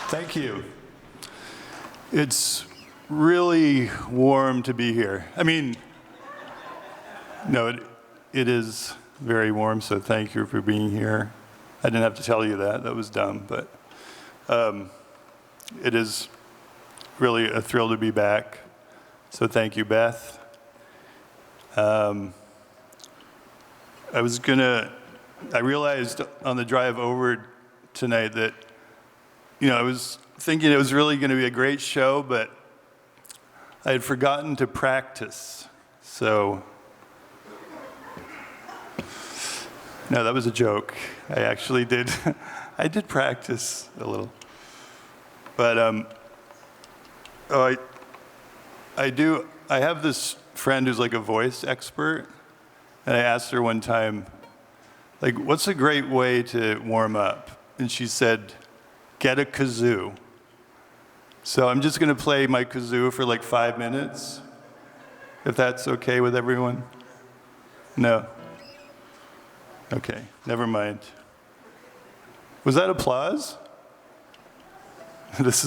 Thank you. It's really warm to be here. I mean, no, it is very warm, so thank you for being here. I didn't have to tell you that. That was dumb, but it is really a thrill to be back. So thank you, Beth. I realized on the drive over tonight that, I was thinking it was really going to be a great show, but I had forgotten to practice. So, no, that was a joke. I actually did. I did practice a little. But I have this friend who's like a voice expert, and I asked her one time, like, what's a great way to warm up? And she said, get a kazoo. So I'm just going to play my kazoo for like 5 minutes, if that's okay with everyone. No? Okay, never mind. Was that applause? This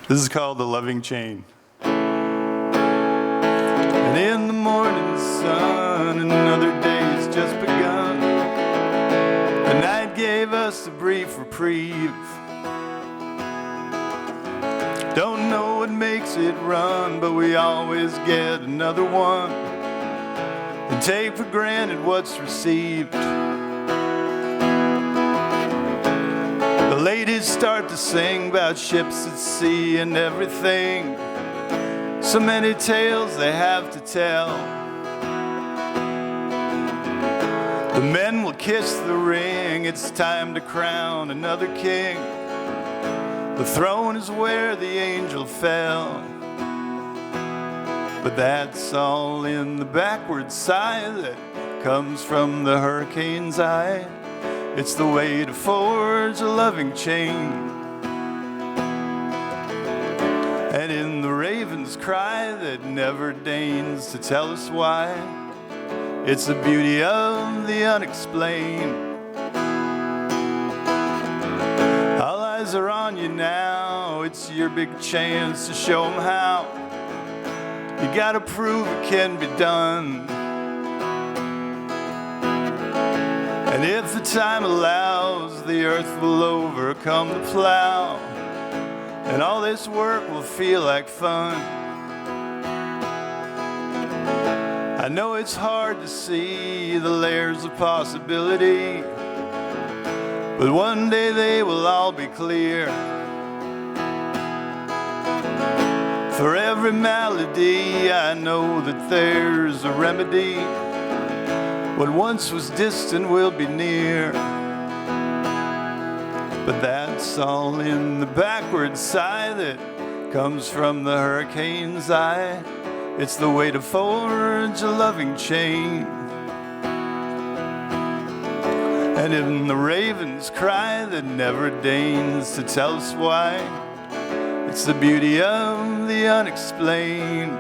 is called The Loving Chain. And in the morning sun, another day's just begun. The night gave us a brief reprieve. Don't know what makes it run, but we always get another one. And take for granted what's received. The ladies start to sing about ships at sea and everything. So many tales they have to tell. The men will kiss the ring, it's time to crown another king. The throne is where the angel fell. But that's all in the backward sigh that comes from the hurricane's eye. It's the way to forge a loving chain. And in the raven's cry that never deigns to tell us why, it's the beauty of the unexplained. All eyes are on you now, it's your big chance to show them how. You gotta prove it can be done. And if the time allows, the earth will overcome the plow. And all this work will feel like fun. I know it's hard to see the layers of possibility, but one day they will all be clear. For every malady, I know that there's a remedy. What once was distant will be near. But that's all in the backward sigh that comes from the hurricane's eye. It's the way to forge a loving chain. And in the raven's cry that never deigns to tell us why, it's the beauty of the unexplained.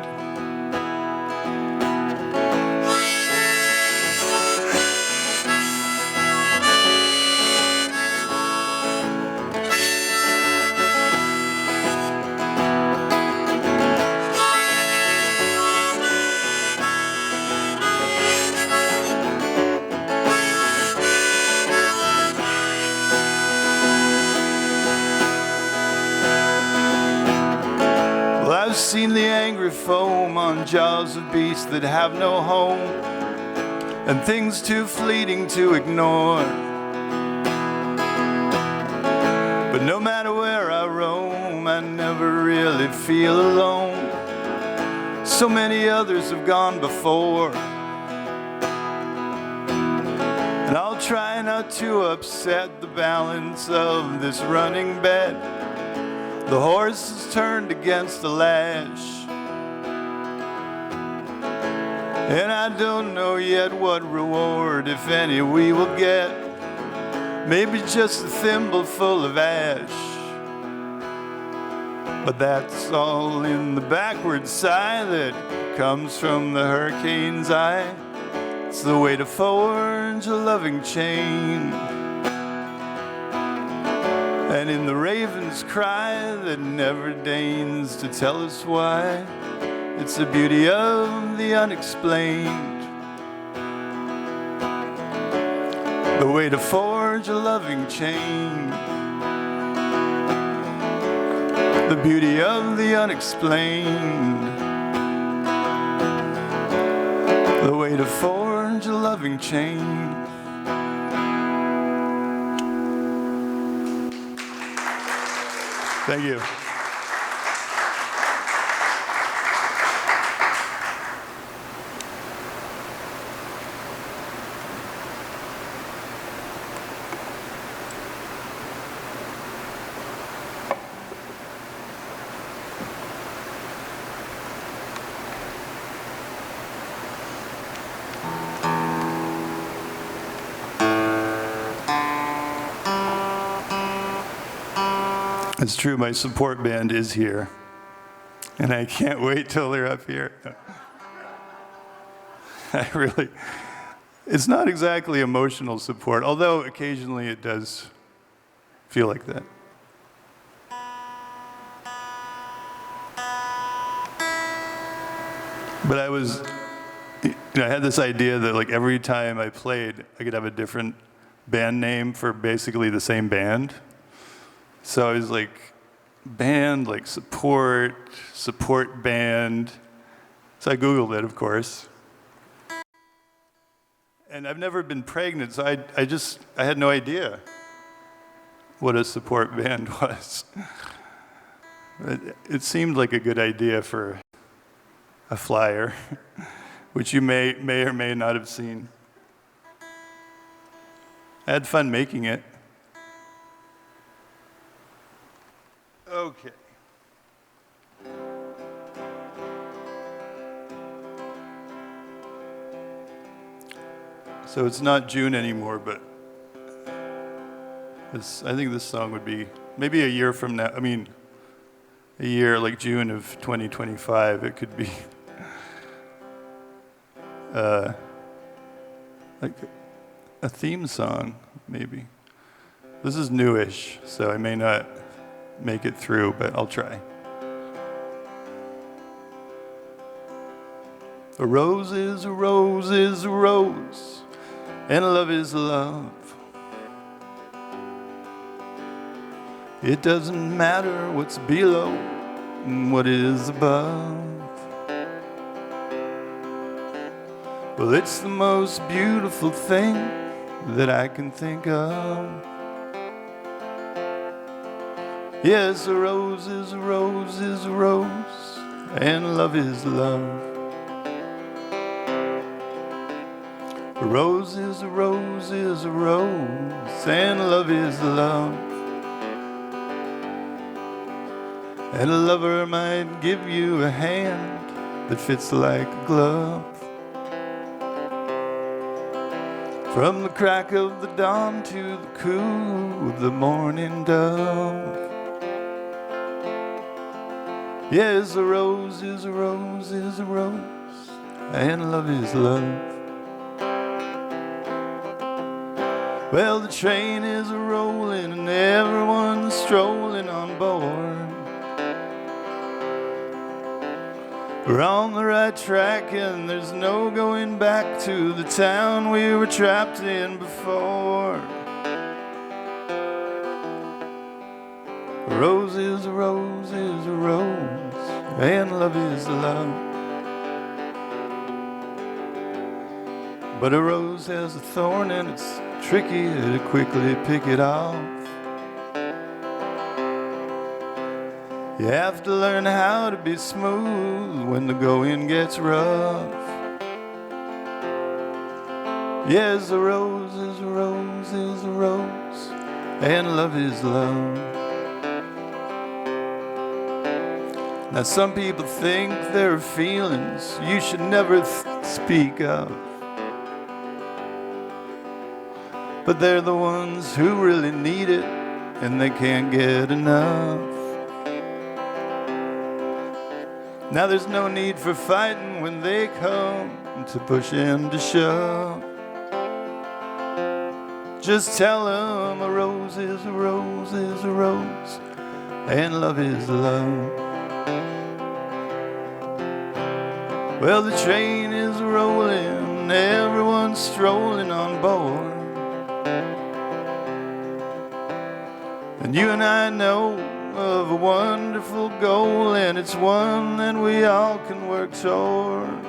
I've seen the angry foam on jaws of beasts that have no home, and things too fleeting to ignore. But no matter where I roam, I never really feel alone. So many others have gone before. And I'll try not to upset the balance of this running bed. The horse is turned against the lash, and I don't know yet what reward, if any, we will get. Maybe just a thimble full of ash. But that's all in the backward sigh that comes from the hurricane's eye. It's the way to forge a loving chain. And in the raven's cry that never deigns to tell us why, it's the beauty of the unexplained, the way to forge a loving chain, the beauty of the unexplained, the way to forge a loving chain. Thank you. It's true, my support band is here, and I can't wait till they're up here. It's not exactly emotional support, although occasionally it does feel like that. But I had this idea that like every time I played, I could have a different band name for basically the same band. So I was like, band, like support band. So I Googled it, of course. And I've never been pregnant, so I had no idea what a support band was. It seemed like a good idea for a flyer, which you may or may not have seen. I had fun making it. Okay. So it's not June anymore, but I think this song would be maybe a year from now. I mean, a year like June of 2025, it could be like a theme song, maybe. This is newish, so I may not make it through, but I'll try. A rose is a rose is a rose, and love is love. It doesn't matter what's below and what is above. Well, it's the most beautiful thing that I can think of. Yes, a rose is a rose is a rose, and love is love. A rose is a rose is a rose, and love is love. And a lover might give you a hand that fits like a glove. From the crack of the dawn to the coo of the morning dove. Yes, a rose is a rose is a rose, and love is love. Well, the train is a-rolling and everyone's strolling on board. We're on the right track and there's no going back to the town we were trapped in before. A rose is a rose is a rose, and love is love. But a rose has a thorn and it's tricky to quickly pick it off. You have to learn how to be smooth when the going gets rough. Yes, a rose is a rose is a rose, and love is love. Now some people think there are feelings you should never speak of, but they're the ones who really need it and they can't get enough. Now there's no need for fighting when they come to push and to shove. Just tell them a rose is a rose is a rose, and love is love. Well, the train is rolling, everyone's strolling on board. And you and I know of a wonderful goal, and it's one that we all can work toward.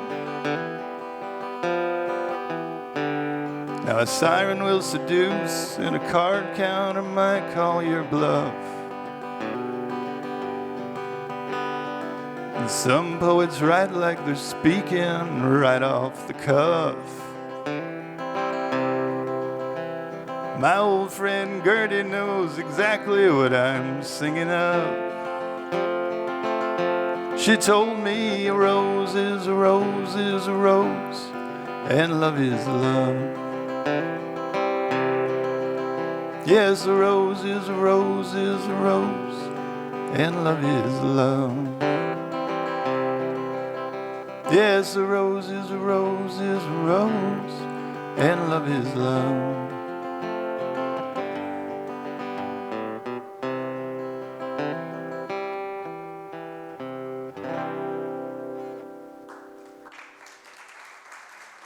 Now a siren will seduce, and a card counter might call your bluff. And some poets write like they're speaking right off the cuff. My old friend Gertie knows exactly what I'm singing of. She told me a rose is a rose is a rose, and love is love. Yes, a rose is a rose is a rose, and love is love. Yes, a rose is a rose is a rose, and love is love.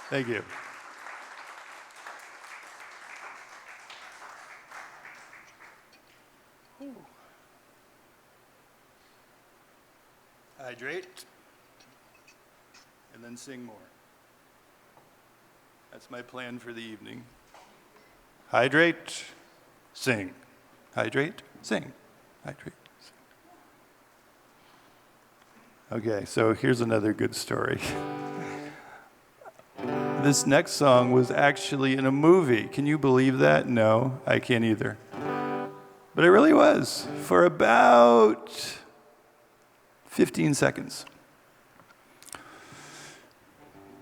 Thank you. Hydrate, and then sing more. That's my plan for the evening. Hydrate, sing. Hydrate, sing. Hydrate, sing. Okay, so here's another good story. This next song was actually in a movie. Can you believe that? No, I can't either. But it really was, for about 15 seconds.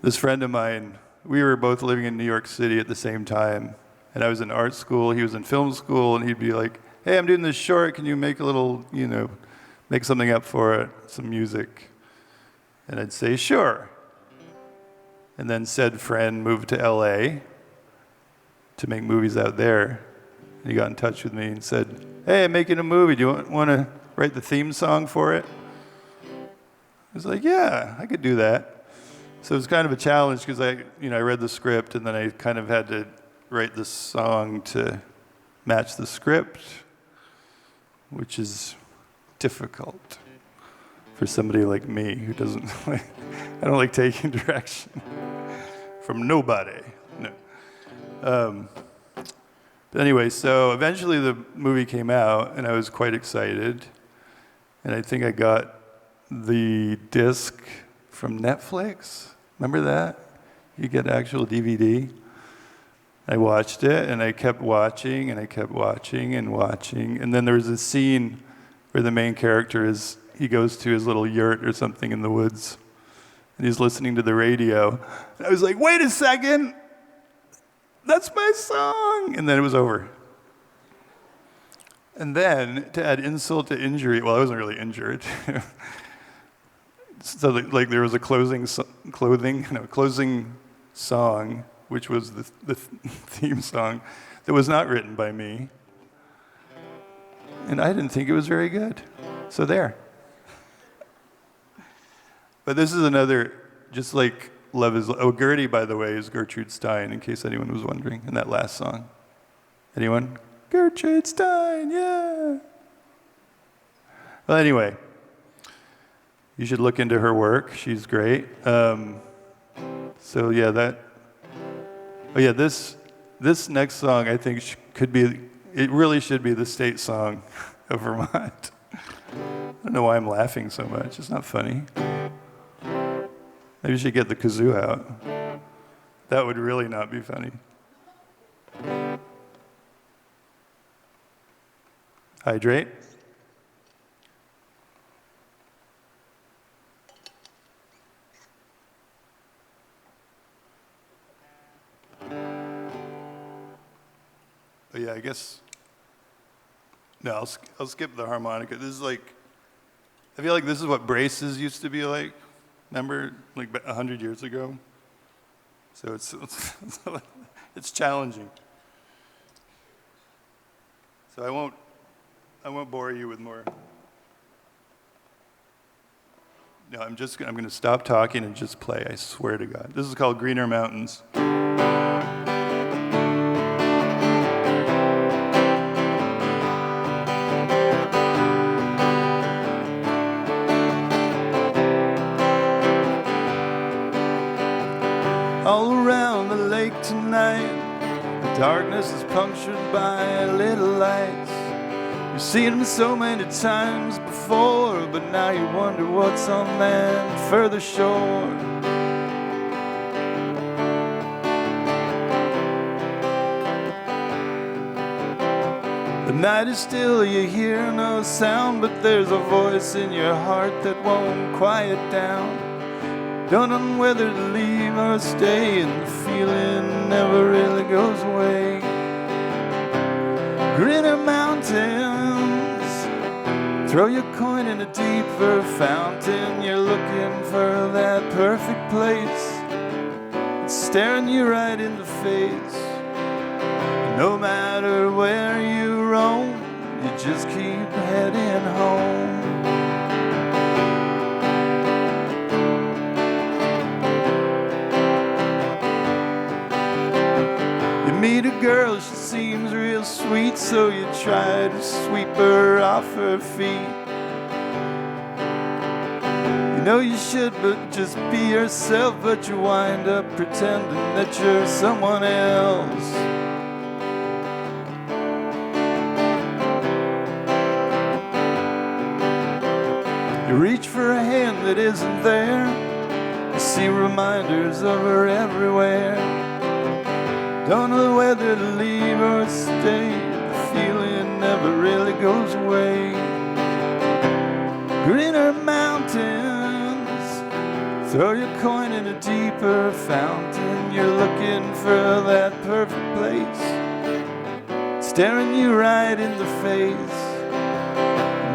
This friend of mine, we were both living in New York City at the same time, and I was in art school, he was in film school, and he'd be like, hey, I'm doing this short, can you make a little, make something up for it, some music? And I'd say, sure. And then said friend moved to LA to make movies out there. And he got in touch with me and said, hey, I'm making a movie, do you want to write the theme song for it? I was like, yeah, I could do that. So it was kind of a challenge because I read the script and then I kind of had to write this song to match the script, which is difficult for somebody like me who doesn't I don't like taking direction from nobody. No. But anyway, so eventually the movie came out and I was quite excited. And I think I got the disc from Netflix. Remember that? You get actual DVD. I watched it and I kept watching and I kept watching and watching. And then there was a scene where the main character he goes to his little yurt or something in the woods. And he's listening to the radio. And I was like, wait a second, that's my song. And then it was over. And then, to add insult to injury, well, I wasn't really injured. So like there was a closing song, which was the theme song, that was not written by me. And I didn't think it was very good. So there. But this is another, just like Love is... Oh, Gertie, by the way, is Gertrude Stein, in case anyone was wondering, in that last song. Anyone? Gertrude Stein, yeah. Well, anyway, you should look into her work. She's great. So yeah, this next song I think it really should be the state song of Vermont. I don't know why I'm laughing so much. It's not funny. Maybe you should get the kazoo out. That would really not be funny. Hydrate. Oh, yeah, I guess. No, I'll skip the harmonica. This is like, I feel like this is what braces used to be like. Remember, like 100 years ago? So it's challenging. So I won't bore you with more. No, I'm going to stop talking and just play, I swear to God. This is called Greener Mountains. All around the lake tonight, the darkness is punctured by little lights. You've seen them so many times before, but now you wonder what's on that further shore. The night is still, you hear no sound, but there's a voice in your heart that won't quiet down. Don't know whether to leave or stay, and the feeling never really goes away. Greener mountains, throw your coin in a deeper fountain. You're looking for that perfect place. It's staring you right in the face. No matter where you roam, you just keep heading home. Meet a girl, she seems real sweet, so you try to sweep her off her feet. You know you should but just be yourself, but you wind up pretending that you're someone else. You reach for a hand that isn't there, you see reminders of her everywhere. Don't know whether to leave or stay, the feeling never really goes away. Greener mountains, throw your coin in a deeper fountain. You're looking for that perfect place, staring you right in the face.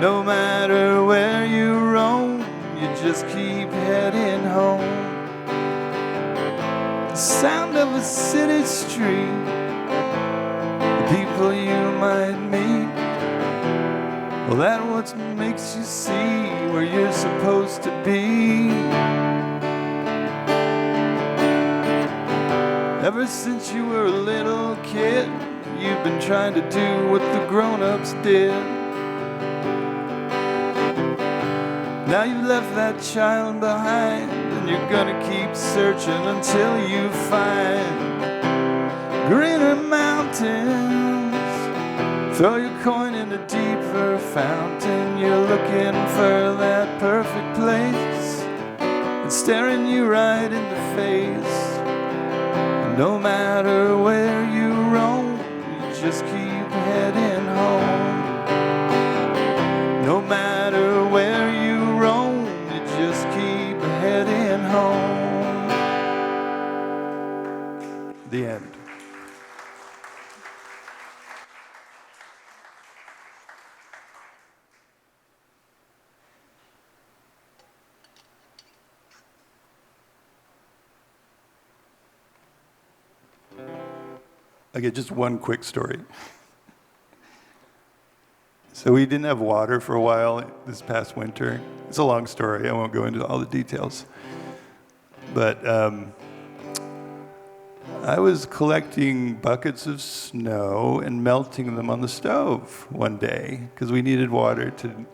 No matter where you roam, you just keep heading home. The sound of a city street, the people you might meet, well, that's what makes you see where you're supposed to be. Ever since you were a little kid, you've been trying to do what the grown-ups did. Now you've left that child behind, and you're gonna keep searching until you find greener mountains. Throw your coin in a deeper fountain. You're looking for that perfect place. It's staring you right in the face. And no matter where you roam, you just keep heading home. No matter where you roam, you just keep heading home. The end. Okay, just one quick story. So we didn't have water for a while this past winter. It's a long story. I won't go into all the details. But I was collecting buckets of snow and melting them on the stove one day because we needed water to,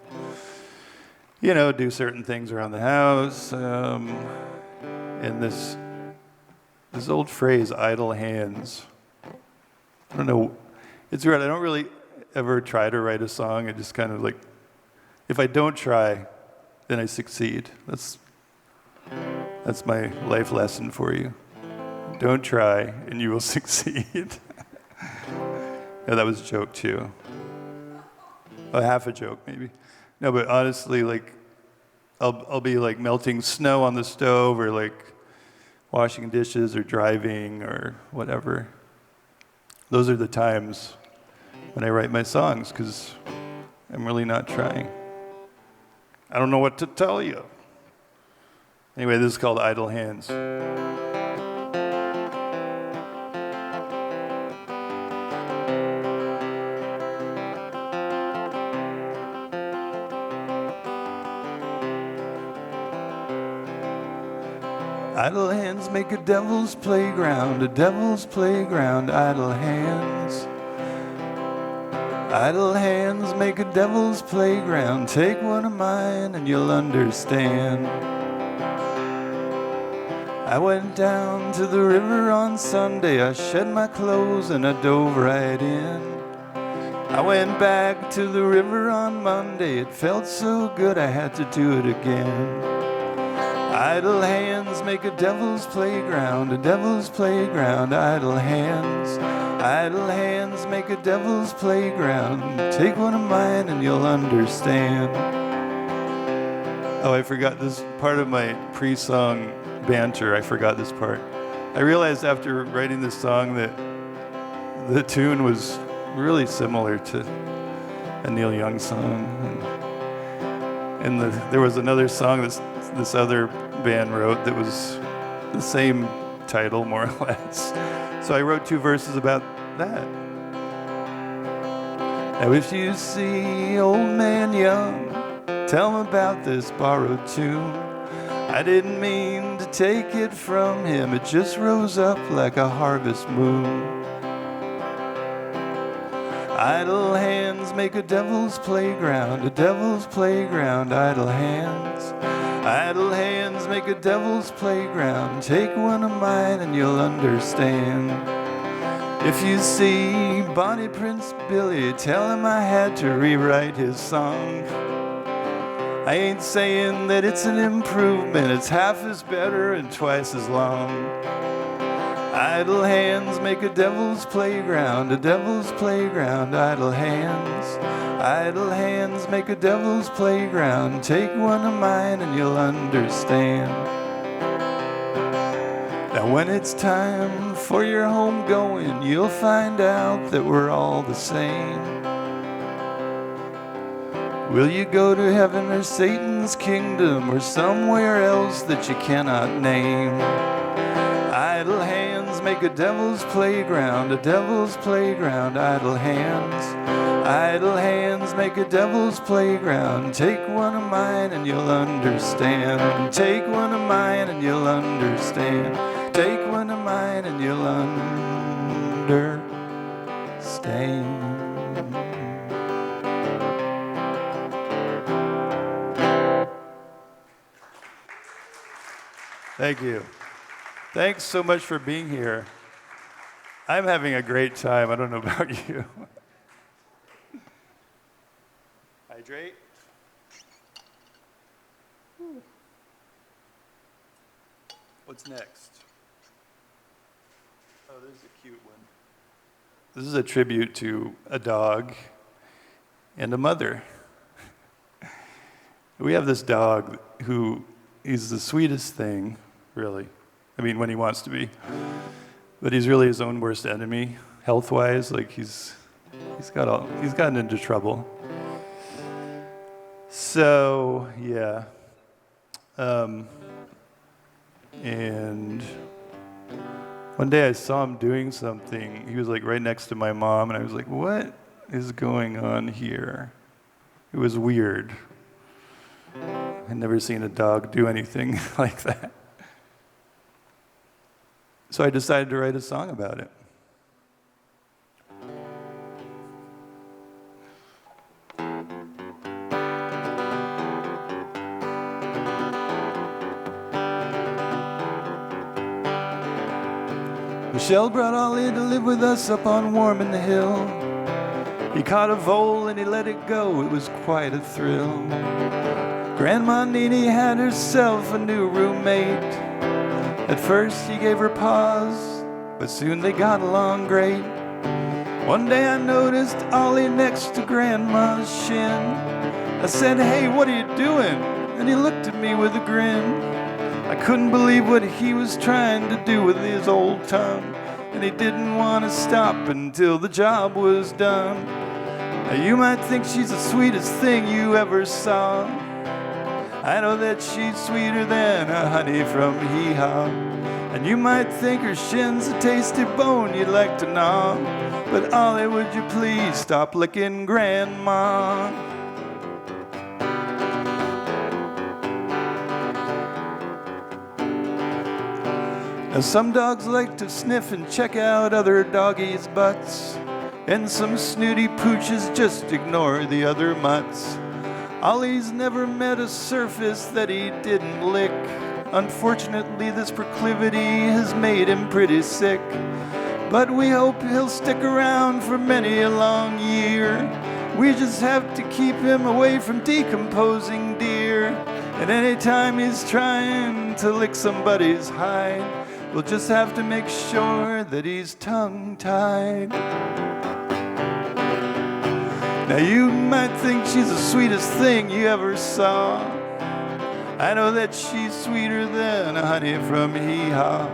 do certain things around the house. And this old phrase, idle hands. I don't know. It's weird. I don't really ever try to write a song. I just kind of like, if I don't try, then I succeed. That's my life lesson for you. Don't try, and you will succeed. No, that was a joke too. Oh, half a joke maybe. No, but honestly, like, I'll be like melting snow on the stove, or like washing dishes, or driving, or whatever. Those are the times when I write my songs, because I'm really not trying. I don't know what to tell you. Anyway, this is called Idle Hands. Idle hands make a devil's playground, a devil's playground, idle hands. Idle hands make a devil's playground. Take one of mine and you'll understand. I went down to the river on Sunday. I shed my clothes and I dove right in. I went back to the river on Monday. It felt so good I had to do it again. Idle hands make a devil's playground, a devil's playground, idle hands. Idle hands make a devil's playground. Take one of mine and you'll understand. Oh, I forgot this part of my pre-song banter. I forgot this part. I realized after writing this song that the tune was really similar to a Neil Young song. And there was another song this other band wrote that was the same title, more or less. So I wrote 2 verses about that. Now if you see old man young, tell him about this borrowed tune. I didn't mean to take it from him, it just rose up like a harvest moon. Idle hands make a devil's playground, a devil's playground, idle hands. Idle hands make a devil's playground. Take one of mine and you'll understand. If you see Bonnie Prince Billy, tell him I had to rewrite his song. I ain't saying that it's an improvement, it's half as better and twice as long. Idle hands make a devil's playground, a devil's playground, idle hands. Idle hands make a devil's playground. Take one of mine and you'll understand. Now when it's time for your home going, you'll find out that we're all the same. Will you go to heaven or Satan's kingdom or somewhere else that you cannot name? Idle hands make a devil's playground, a devil's playground, idle hands. Idle hands make a devil's playground. Take one of mine and you'll understand. Take one of mine and you'll understand. Take one of mine and you'll understand. Thank you. Thanks so much for being here. I'm having a great time. I don't know about you. Hydrate. What's next? Oh, there's a cute one. This is a tribute to a dog and a mother. We have this dog who is the sweetest thing, really. I mean, when he wants to be. But he's really his own worst enemy, health-wise. Like he's gotten into trouble. So, yeah. And one day I saw him doing something. He was like right next to my mom, and I was like, what is going on here? It was weird. I'd never seen a dog do anything like that. So I decided to write a song about it. Michelle brought Ollie to live with us up on Worman Hill. He caught a vole and he let it go, it was quite a thrill. Grandma Nene had herself a new roommate. At first he gave her pause, but soon they got along great. One day I noticed Ollie next to Grandma's shin. I said, hey, what are you doing? And he looked at me with a grin. I couldn't believe what he was trying to do with his old tongue, and he didn't want to stop until the job was done. Now you might think she's the sweetest thing you ever saw. I know that she's sweeter than a honey from hee-haw. And you might think her shin's a tasty bone you'd like to gnaw. But Ollie, would you please stop licking Grandma? Now some dogs like to sniff and check out other doggies' butts, and some snooty pooches just ignore the other mutts. Ollie's never met a surface that he didn't lick. Unfortunately, this proclivity has made him pretty sick. But we hope he'll stick around for many a long year. We just have to keep him away from decomposing deer. And anytime he's trying to lick somebody's hide, we'll just have to make sure that he's tongue-tied. Now you might think she's the sweetest thing you ever saw. I know that she's sweeter than honey from hee-haw.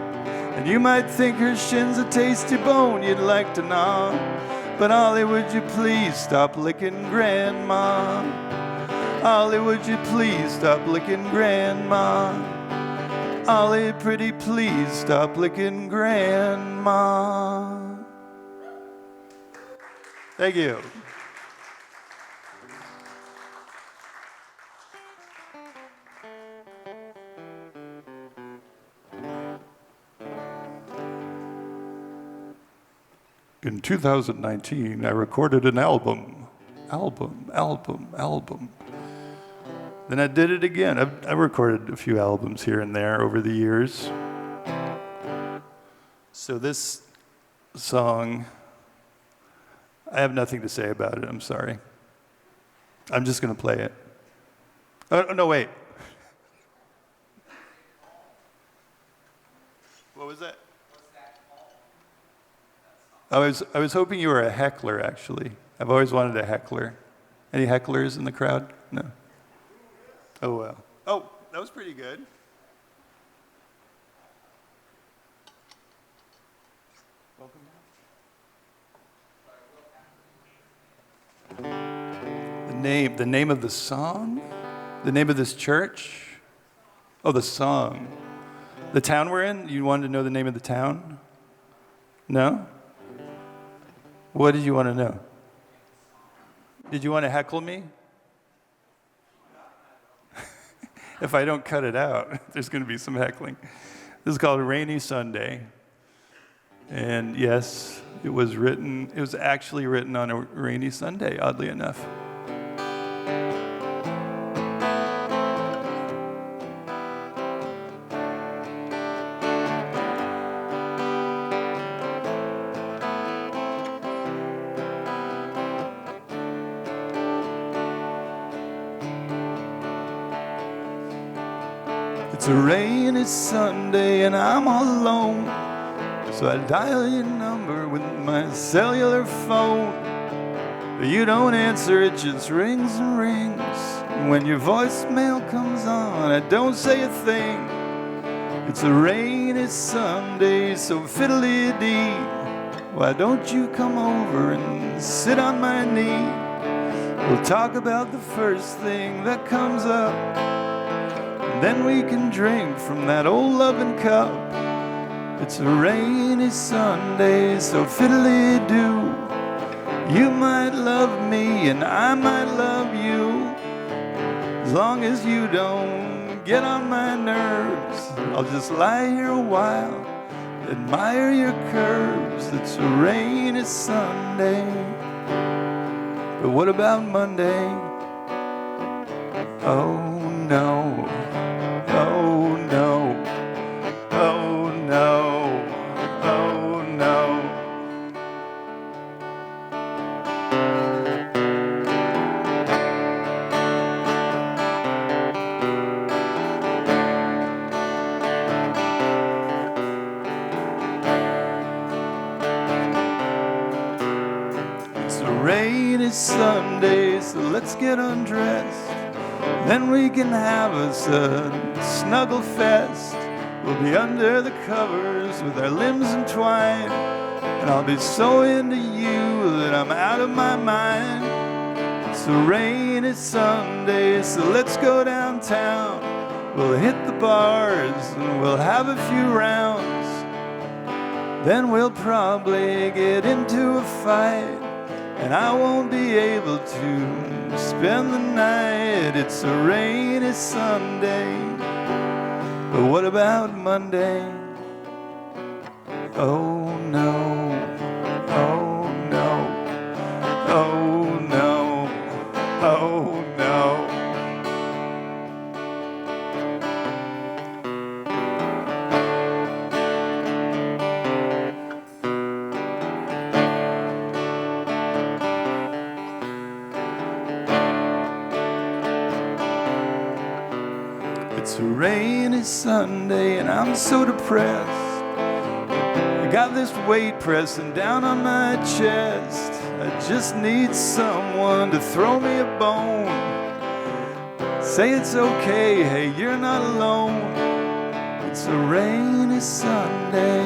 And you might think her shin's a tasty bone you'd like to gnaw. But Ollie, would you please stop licking Grandma? Ollie, would you please stop licking Grandma? Ollie, pretty please stop licking Grandma. Thank you. In 2019, I recorded an album. Then I did it again. I recorded a few albums here and there over the years. So this song, I have nothing to say about it, I'm sorry. I'm just gonna play it. Oh, no, wait. What was that? I was hoping you were a heckler, actually. I've always wanted a heckler. Any hecklers in the crowd? No. Oh, well. Oh, that was pretty good. Welcome back. The name of the song? The name of this church? Oh, the song. The town we're in? You wanted to know the name of the town? No? What did you want to know? Did you want to heckle me? If I don't cut it out, there's going to be some heckling. This is called Rainy Sunday. And yes, it was actually written on a rainy Sunday, oddly enough. It's a rainy Sunday and I'm all alone, so I dial your number with my cellular phone. But you don't answer, it just rings and rings. And when your voicemail comes on, I don't say a thing. It's a rainy Sunday, so fiddly-dee. Why don't you come over and sit on my knee? We'll talk about the first thing that comes up. Then we can drink from that old loving cup. It's a rainy Sunday, so fiddly-doo. You might love me and I might love you. As long as you don't get on my nerves, I'll just lie here a while, admire your curves. It's a rainy Sunday. But what about Monday? Oh no. Oh no, oh no, oh no. It's a rainy Sunday, so let's get undressed. Then we can have us a snuggle fest. We'll be under the covers with our limbs entwined, and I'll be so into you that I'm out of my mind. It's a rainy Sunday, so let's go downtown. We'll hit the bars and we'll have a few rounds. Then we'll probably get into a fight, and I won't be able to spend the night. It's a rainy Sunday. But what about Monday? Oh no, oh no, oh no, oh no. It's a rainy Sunday and I'm so depressed. I got this weight pressing down on my chest. I just need someone to throw me a bone. Say it's okay, hey, you're not alone. It's a rainy Sunday.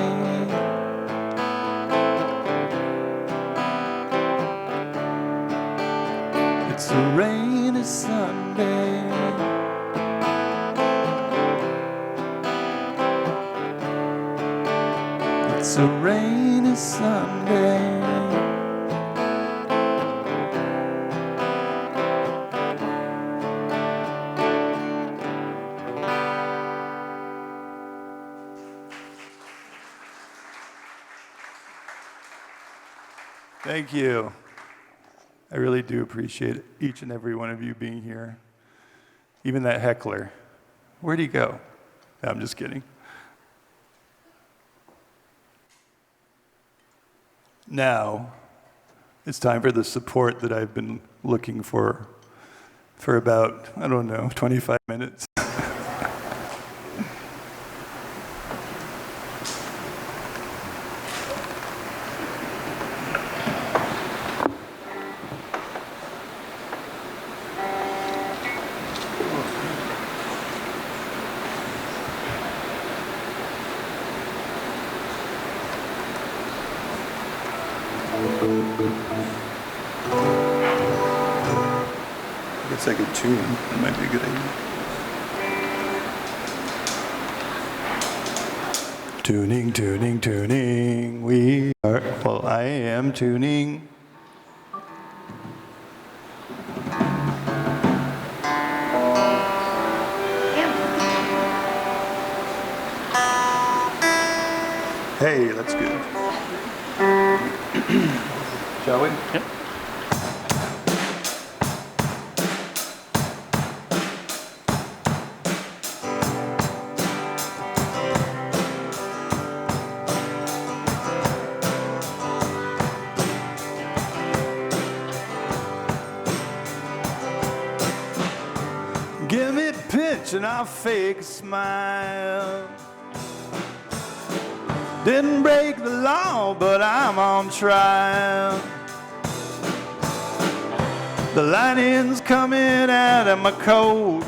It's a rainy Sunday. It's a rainy Sunday. Thank you. I really do appreciate each and every one of you being here. Even that heckler. Where'd he go? No, I'm just kidding. Now, it's time for the support that I've been looking for about, I don't know, 25 minutes. I guess I could tune. That might be a good idea. Tuning, tuning, tuning. We are, well, I am tuning. Hey, that's good. Shall we? Yep. Give me a pinch and I'll fake a smile. Didn't break the law, but I'm on trial. The lining's coming out of my coat,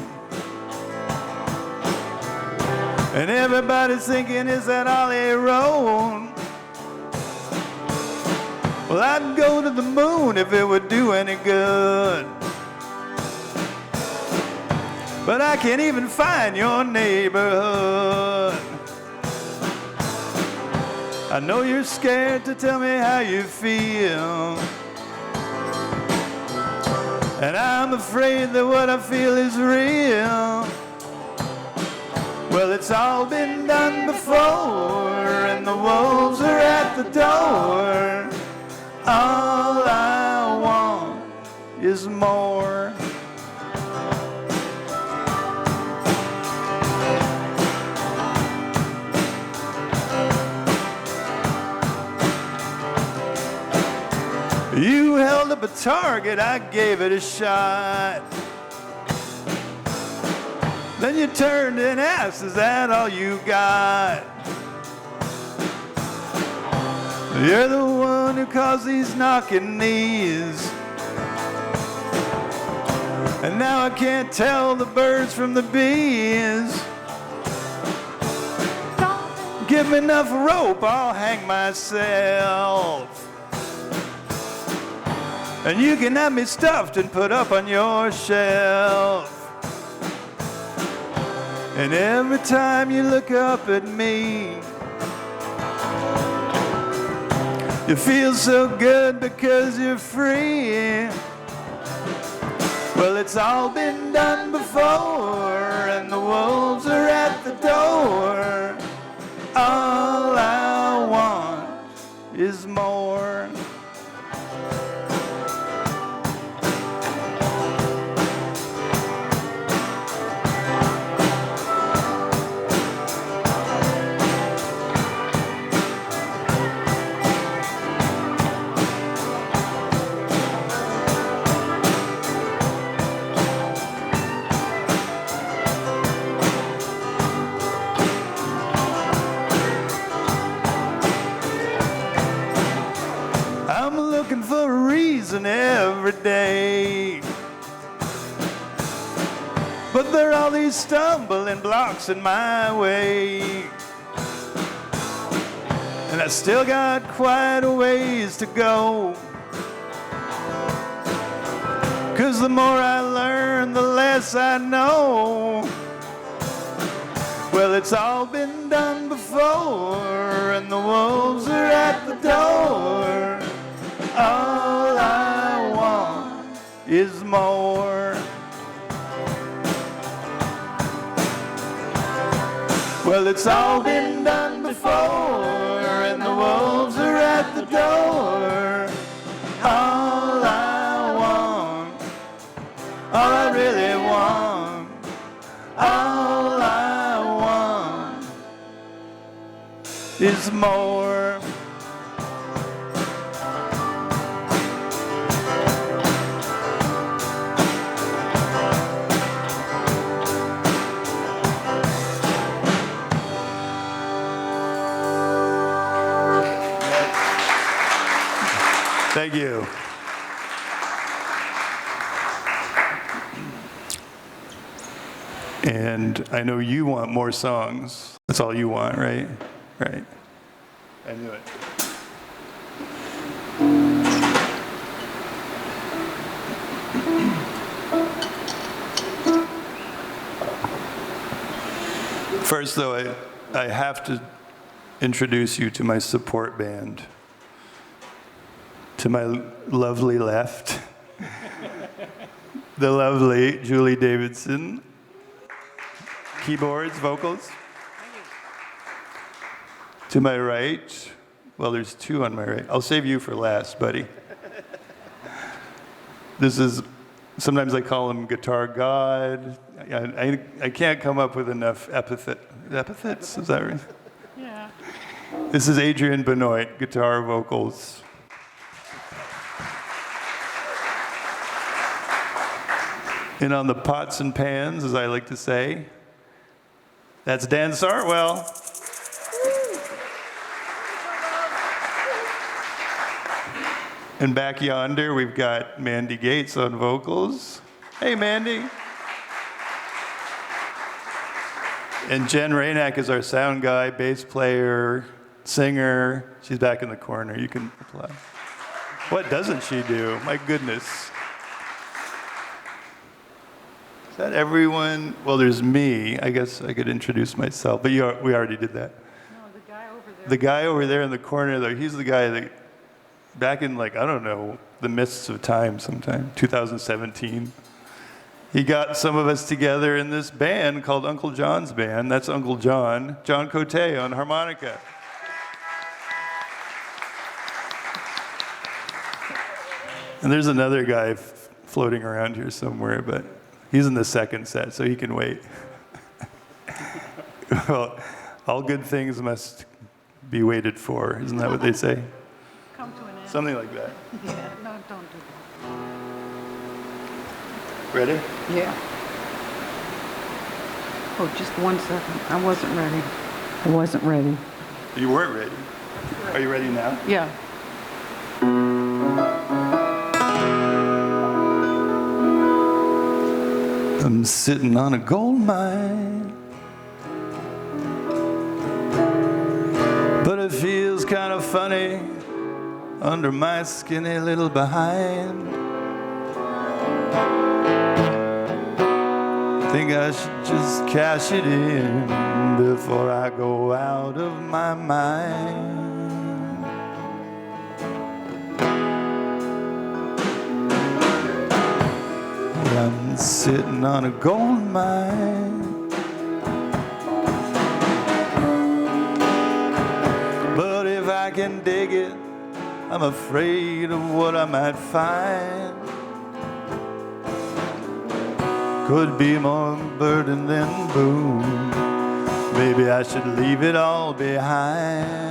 and everybody's thinking, is that all he wrote? Well, I'd go to the moon if it would do any good, but I can't even find your neighborhood. I know you're scared to tell me how you feel, and I'm afraid that what I feel is real. Well, it's all been done before, and the wolves are at the door. All I want is more. You held up a target, I gave it a shot. Then you turned and asked, is that all you got? You're the one who caused these knocking knees, and now I can't tell the birds from the bees. Give me enough rope, I'll hang myself, and you can have me stuffed and put up on your shelf. And every time you look up at me, you feel so good because you're free. Well, it's all been done before, and the wolves are at the door. All I want is more. I'm looking for a reason every day, but there are all these stumbling blocks in my way, and I still got quite a ways to go. 'Cause the more I learn, the less I know. Well, it's all been done before, and the wolves are at the door. All I want is more. Well, it's all been done before, and the wolves are at the door. All I want, all I really want, all I want is more. Thank you. And I know you want more songs. That's all you want, right? Right. I knew it. First, though, I have to introduce you to my support band. To my lovely left, the lovely Julie Davidson, keyboards, vocals. To my right, well, there's two on my right. I'll save you for last, buddy. This is, sometimes I call him Guitar God. I can't come up with enough epithets, is that right? Yeah. This is Adrian Benoit, guitar, vocals. And on the pots and pans, as I like to say, that's Dan Sartwell. And back yonder, we've got Mandy Gates on vocals. Hey, Mandy. And Jen Rainak is our sound guy, bass player, singer. She's back in the corner. You can applaud. What doesn't she do? My goodness. Is that everyone? Well, there's me. I guess I could introduce myself, but we already did that. No, the guy over there. The guy over there in the corner, though, he's the guy that, back in, like, I don't know, the mists of time sometime, 2017, he got some of us together in this band called Uncle John's Band. That's Uncle John, John Cote on harmonica. And there's another guy floating around here somewhere, but he's in the second set, so he can wait. Well, all good things must be waited for. Isn't that what they say? Come to an end. Something like that. Yeah, no, don't do Ready? that. Yeah. Oh, just 1 second. I wasn't ready. You weren't ready. Are you ready now? Yeah. I'm sitting on a gold mine, but it feels kind of funny under my skinny little behind. Think I should just cash it in before I go out of my mind. I'm sitting on a gold mine, but if I can dig it. I'm afraid of what I might find. Could be more burden than boom. Maybe I should leave it all behind.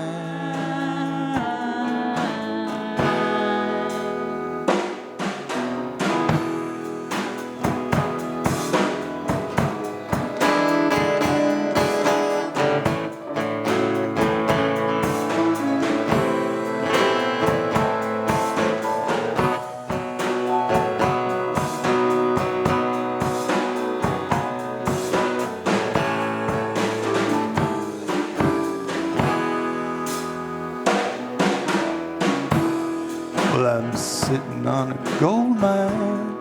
Well, I'm sitting on a gold mine,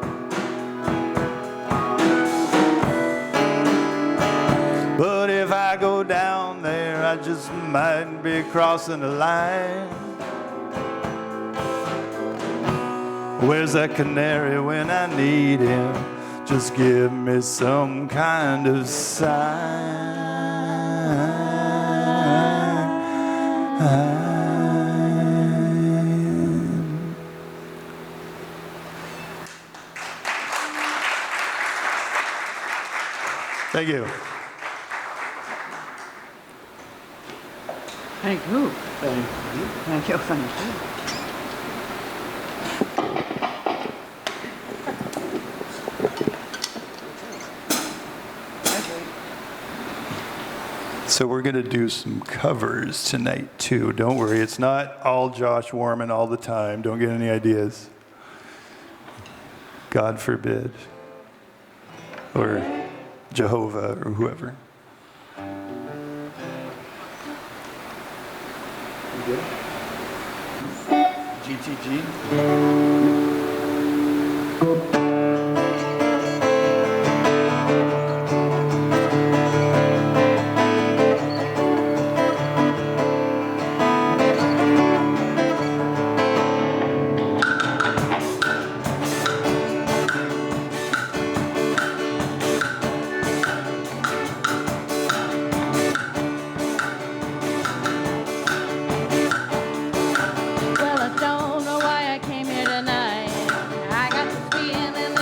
but if I go down there, I just might be crossing the line. Where's that canary when I need him? Just give me some kind of sign. Thank you. Thank you. Thank you. Thank you. Thank you. So we're going to do some covers tonight, too. Don't worry. It's not all Josh Worman all the time. Don't get any ideas. God forbid. Or Jehovah or whoever. You good? GTG? Well, I don't know why I came here tonight. I got the feeling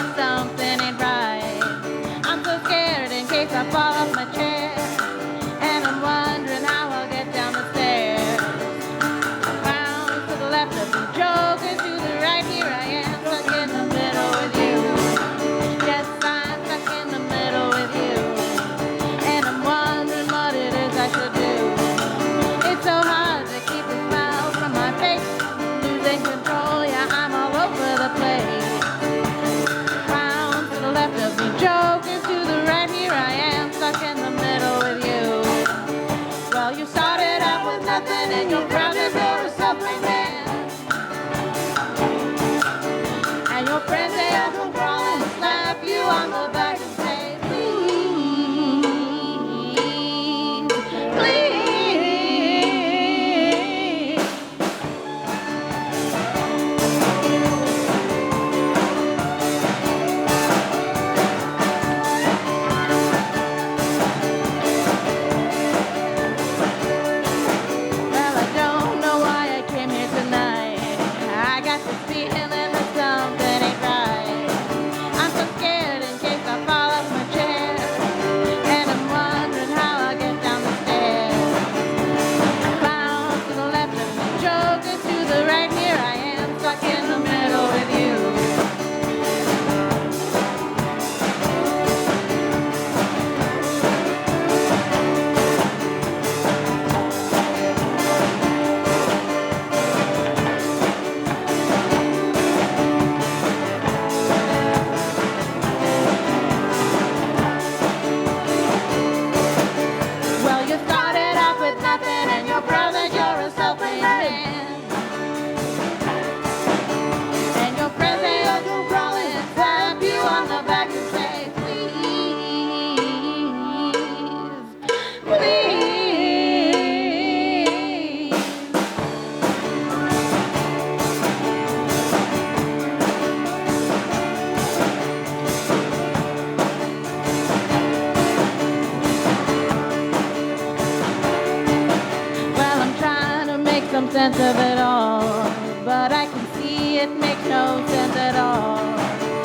sense of it all, but I can see it makes no sense at all.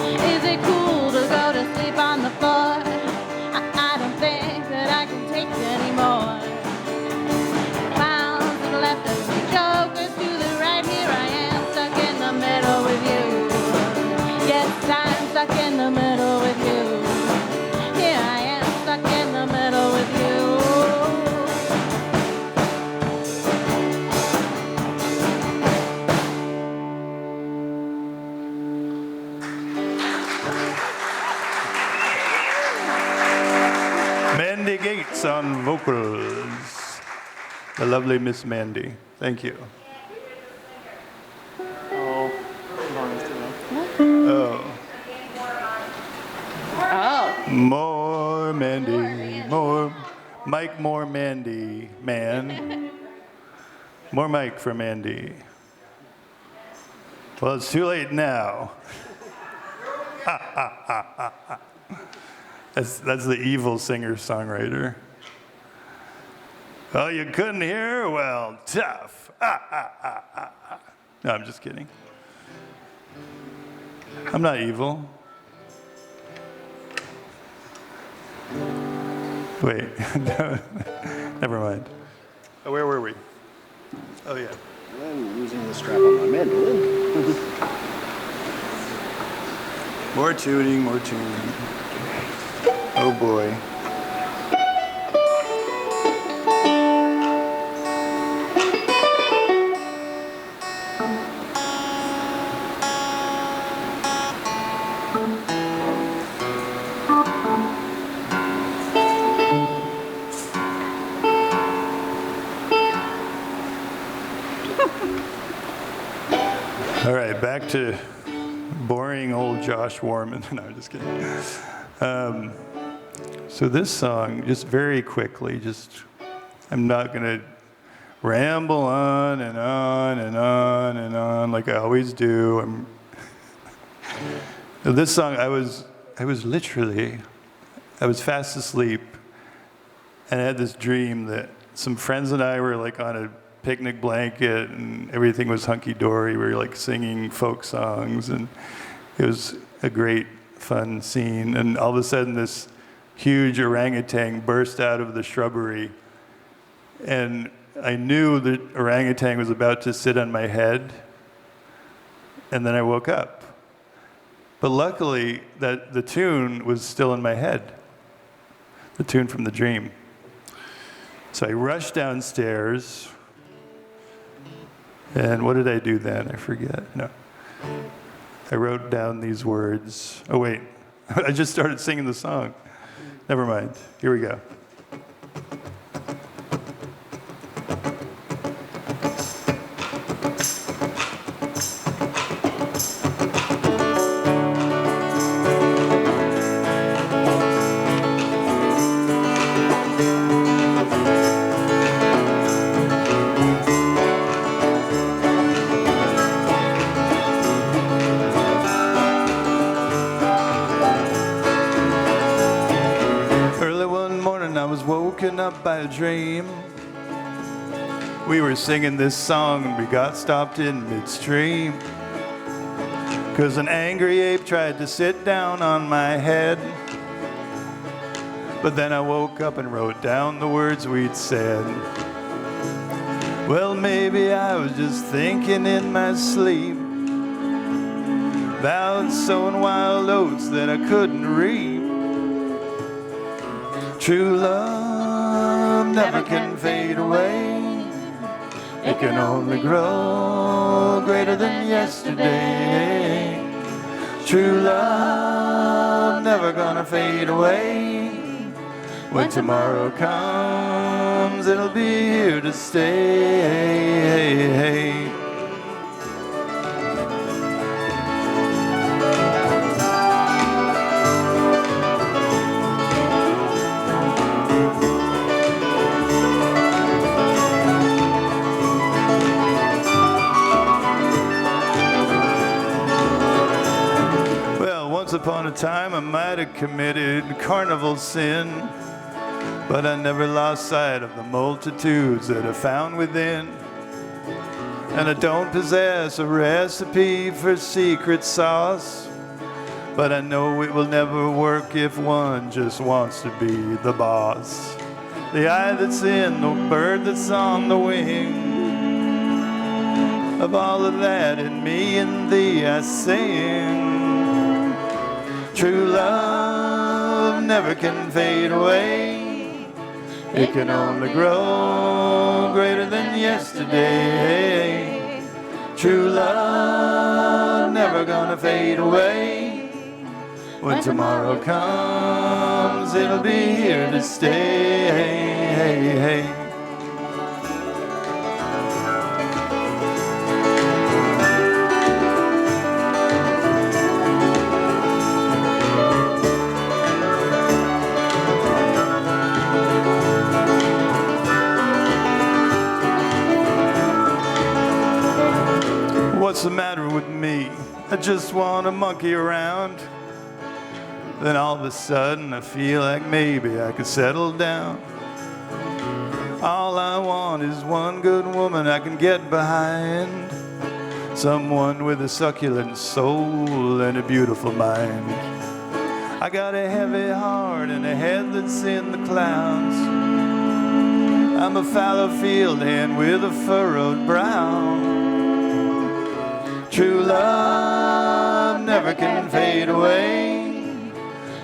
Is it cool to go to sleep on the floor? I don't think that I can take it anymore. Clowns to the left of me, jokers to the right. Here I am, stuck in the middle with you. Yes, I'm stuck in the middle with you. Here I am, stuck in the middle with you. Mandy Gates on vocals. The lovely Miss Mandy. Thank you. Oh. More Mandy, more Mike, more Mandy, man. More Mike for Mandy. Well, it's too late now. That's the evil singer-songwriter. Oh, you couldn't hear? Well, tough. No, I'm just kidding. I'm not evil. Wait, no, never mind. Oh, where were we? Oh, yeah. I'm losing the strap on my mandolin. More tuning, more tuning. Oh, boy. All right, back to boring old Josh Worman. No, I'm just kidding. So this song, just very quickly, I'm not going to ramble on and on and on and on like I always do. This song, I was fast asleep, and I had this dream that some friends and I were like on a picnic blanket and everything was hunky-dory. We were like singing folk songs, and it was a great, fun scene. And all of a sudden this huge orangutan burst out of the shrubbery, and I knew the orangutan was about to sit on my head, and then I woke up. But luckily, that the tune was still in my head, the tune from the dream. So I rushed downstairs, and what did I do then? I forget. No. I wrote down these words. Oh, wait. I just started singing the song. Never mind. Here we go. Woken up by a dream. We were singing this song and we got stopped in midstream, 'cause an angry ape tried to sit down on my head. But then I woke up and wrote down the words we'd said. Well, maybe I was just thinking in my sleep about sowing wild oats that I couldn't reap. True love never can fade away. It can only grow greater than yesterday. True love never gonna fade away. When tomorrow comes, it'll be here to stay. Once upon a time I might have committed carnival sin, but I never lost sight of the multitudes that I found within. And I don't possess a recipe for secret sauce, but I know it will never work if one just wants to be the boss. The eye that's in the bird that's on the wing, of all of that in me and thee I sing. True love never can fade away. It can only grow greater than yesterday. True love never gonna fade away. When tomorrow comes, it'll be here to stay. What's the matter with me? I just want to monkey around. Then all of a sudden I feel like maybe I could settle down. All I want is one good woman I can get behind. Someone with a succulent soul and a beautiful mind. I got a heavy heart and a head that's in the clouds. I'm a fallow field hand with a furrowed brow. True love never can fade away.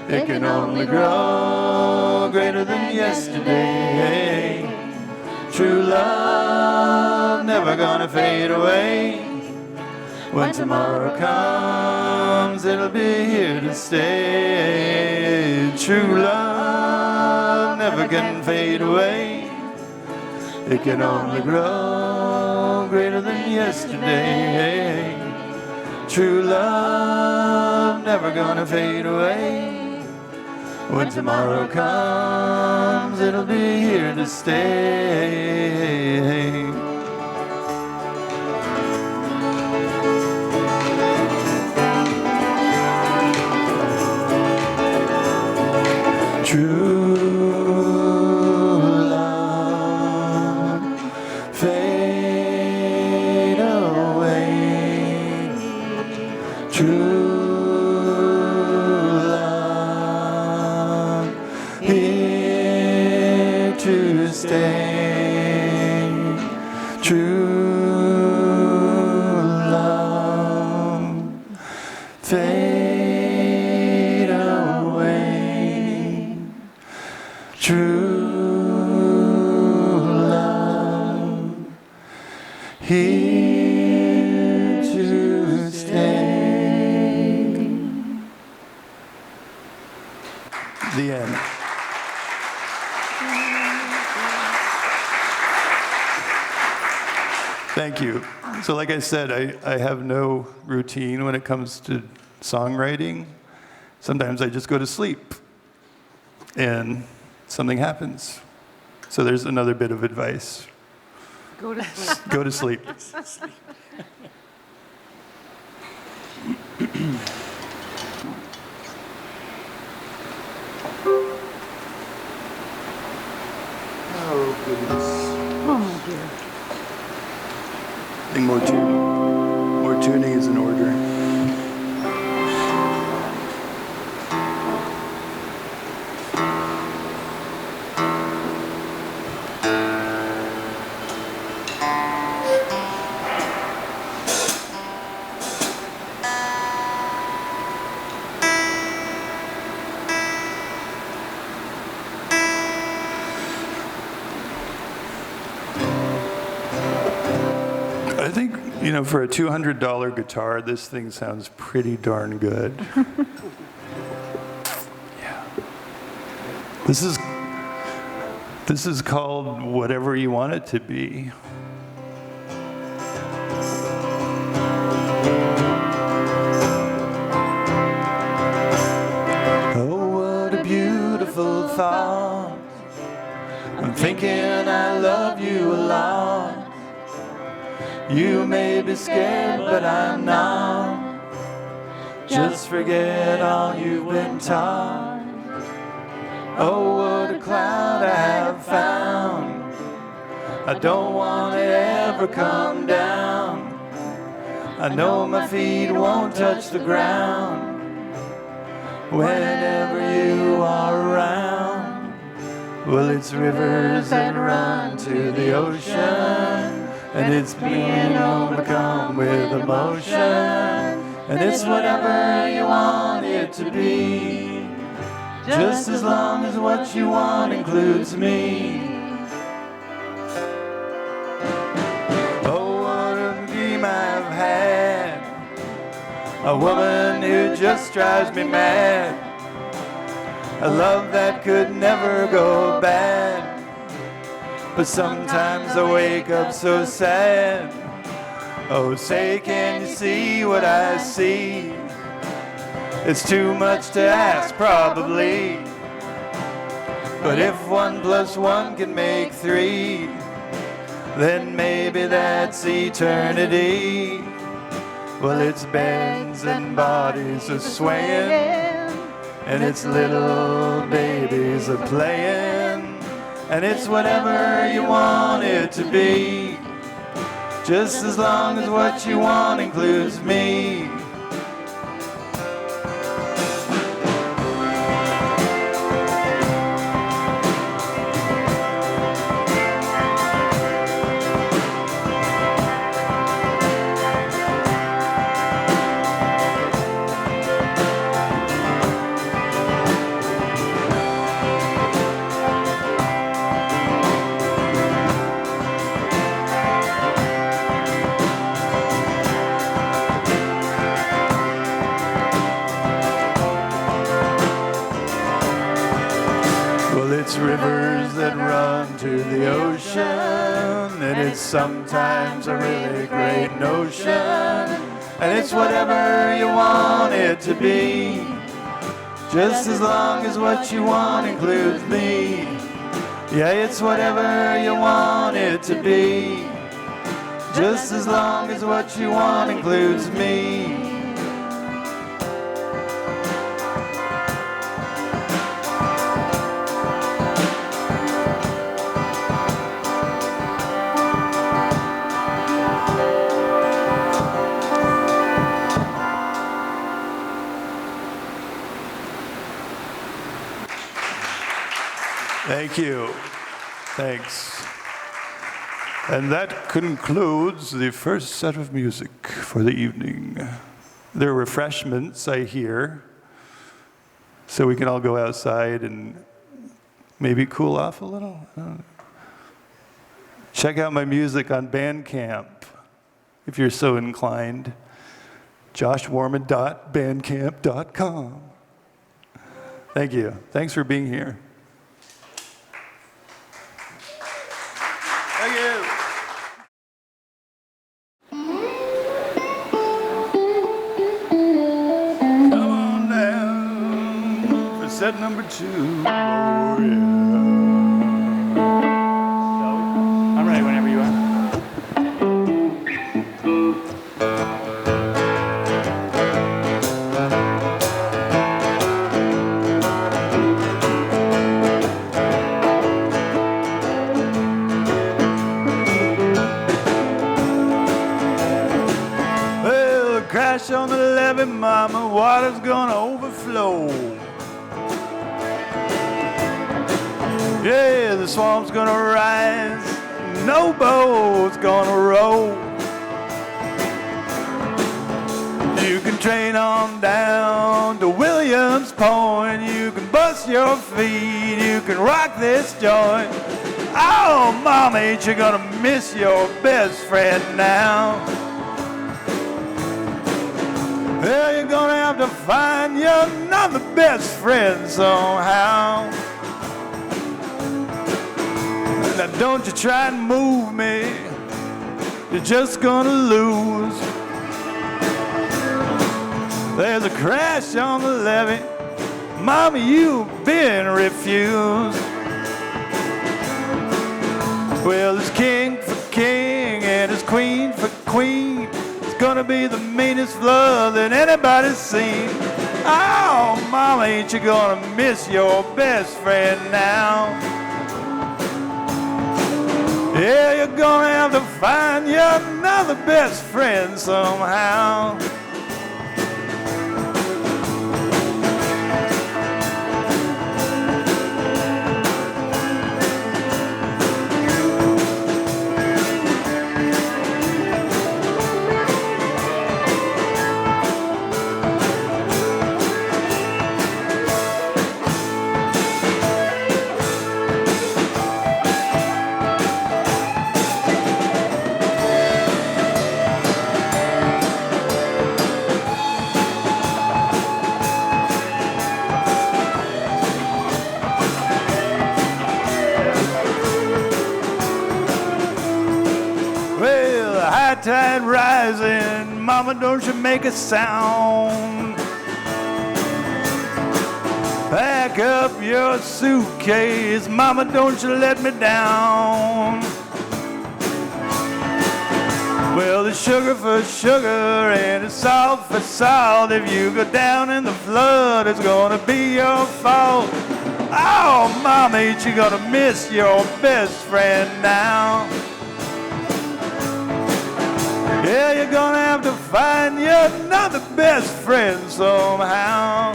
It can only grow greater than yesterday. True love never gonna fade away. When tomorrow comes, it'll be here to stay. True love never can fade away. It can only grow greater than yesterday. True love never gonna fade away. When tomorrow comes, it'll be here to stay. True love fade away. True here to stay. True love fade away. True love here to stay. The end. Thank you. So like I said, I have no routine when it comes to songwriting. Sometimes I just go to sleep and something happens. So there's another bit of advice. Go to sleep. Go to sleep. Oh, goodness. Oh, my dear. I think more tuning is in order. I think, for a $200 guitar, this thing sounds pretty darn good. Yeah. This is called Whatever You Want It to Be. Oh, what a beautiful thought. I'm thinking I love you a lot. You may be scared, but I'm not. Just forget all you've been taught. Oh, what a cloud I have found. I don't want to ever come down. I know my feet won't touch the ground whenever you are around. Well, it's rivers that run to the ocean, and it's being overcome with emotion, and it's whatever you want it to be, just as long as what you want includes me. Oh, what a dream I've had, a woman who just drives me mad, a love that could never go bad. But sometimes I wake up so sad. Oh, say, can you see what I see? It's too much to ask, probably. But if 1 + 1 can make 3, then maybe that's eternity. Well, it's bends and bodies are swaying, and it's little babies are playing, and it's whatever you want it to be, just as long as what you want includes me. It's rivers that run to the ocean, and it's sometimes a really great notion, and it's whatever you want it to be, just as long as what you want includes me. Yeah, it's whatever you want it to be, just as long as what you want includes me. Thank you. Thanks. And that concludes the first set of music for the evening. There are refreshments, I hear, so we can all go outside and maybe cool off a little. Check out my music on Bandcamp, if you're so inclined. joshworman.bandcamp.com. Thank you. Thanks for being here. Thank you. Come on down for set number 2. Oh, yeah. I'm ready whenever you are. Crash on the levee, mama, water's gonna overflow. Yeah, the swamp's gonna rise, no boat's gonna row. You can train on down to Williams Point, you can bust your feet, you can rock this joint. Oh, mama, ain't you gonna miss your best friend now? Well, you're gonna have to find your another best friend somehow. Now don't you try and move me, you're just gonna lose. There's a crash on the levee, mama, you've been refused. Well, there's king for king and there's queen for queen. Gonna be the meanest flood that anybody's seen. Oh, mama, ain't you gonna miss your best friend now? Yeah, you're gonna have to find you another best friend somehow. Well, high tide rising, mama, don't you make a sound. Pack up your suitcase, mama, don't you let me down. Well, the sugar for sugar and the salt for salt. If you go down in the flood, it's gonna be your fault. Oh, mama, ain't you gonna miss your best friend now? Yeah, you're gonna have to find you another best friend somehow.